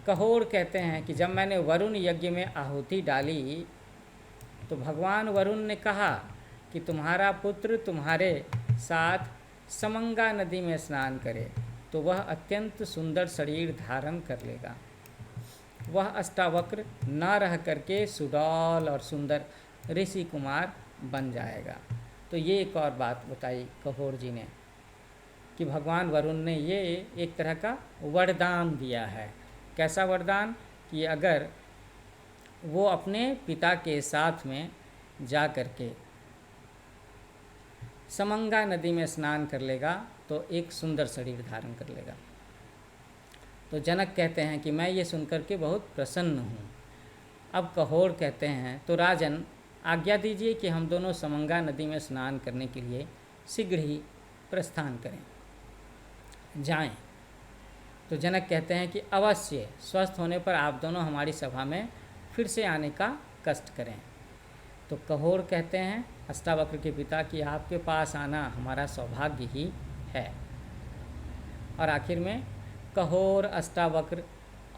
कहोड़ कहते हैं कि जब मैंने वरुण यज्ञ में आहुति डाली तो भगवान वरुण ने कहा कि तुम्हारा पुत्र तुम्हारे साथ समंगा नदी में स्नान करे तो वह अत्यंत सुंदर शरीर धारण कर लेगा। वह अष्टावक्र न रह करके सुडौल और सुंदर ऋषि कुमार बन जाएगा। तो ये एक और बात बताई कहोड़ जी ने कि भगवान वरुण ने ये एक तरह का वरदान दिया है। कैसा वरदान? कि अगर वो अपने पिता के साथ में जा करके समंगा नदी में स्नान कर लेगा तो एक सुंदर शरीर धारण कर लेगा। तो जनक कहते हैं कि मैं ये सुनकर के बहुत प्रसन्न हूँ। अब कहोड़ कहते हैं तो राजन आज्ञा दीजिए कि हम दोनों समंगा नदी में स्नान करने के लिए शीघ्र ही प्रस्थान करें, जाएं। तो जनक कहते हैं कि अवश्य, स्वस्थ होने पर आप दोनों हमारी सभा में फिर से आने का कष्ट करें। तो कहोड़ कहते हैं अष्टावक्र के पिता कि आपके पास आना हमारा सौभाग्य ही है। और आखिर में कहोड़, अष्टावक्र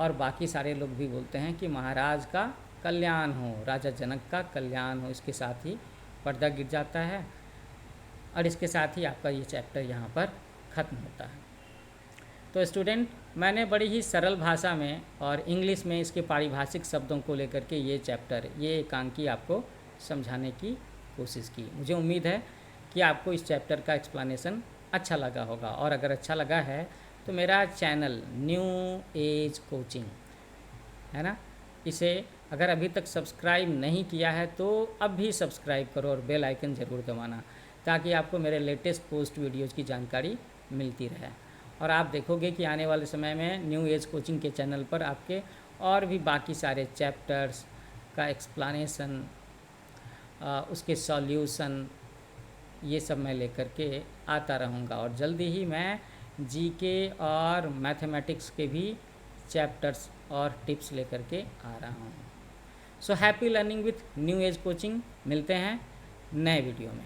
और बाकी सारे लोग भी बोलते हैं कि महाराज का कल्याण हो, राजा जनक का कल्याण हो। इसके साथ ही पर्दा गिर जाता है और इसके साथ ही आपका ये चैप्टर यहाँ पर ख़त्म होता है। तो स्टूडेंट, मैंने बड़ी ही सरल भाषा में और इंग्लिश में इसके पारिभाषिक शब्दों को लेकर के ये चैप्टर, ये एकांकी आपको समझाने की कोशिश की। मुझे उम्मीद है कि आपको इस चैप्टर का एक्सप्लेनेशन अच्छा लगा होगा। और अगर अच्छा लगा है तो मेरा चैनल न्यू एज कोचिंग है ना, इसे अगर अभी तक सब्सक्राइब नहीं किया है तो अब भी सब्सक्राइब करो और बेल आइकन ज़रूर दबाना, ताकि आपको मेरे लेटेस्ट पोस्ट वीडियोज़ की जानकारी मिलती रहे। और आप देखोगे कि आने वाले समय में न्यू एज कोचिंग के चैनल पर आपके और भी बाकी सारे चैप्टर्स का एक्सप्लेनेशन, उसके सॉल्यूशन, ये सब मैं लेकर के आता रहूँगा। और जल्दी ही मैं जीके और मैथमेटिक्स के भी चैप्टर्स और टिप्स लेकर के आ रहा हूँ। So happy learning with new age coaching. मिलते हैं नए वीडियो में।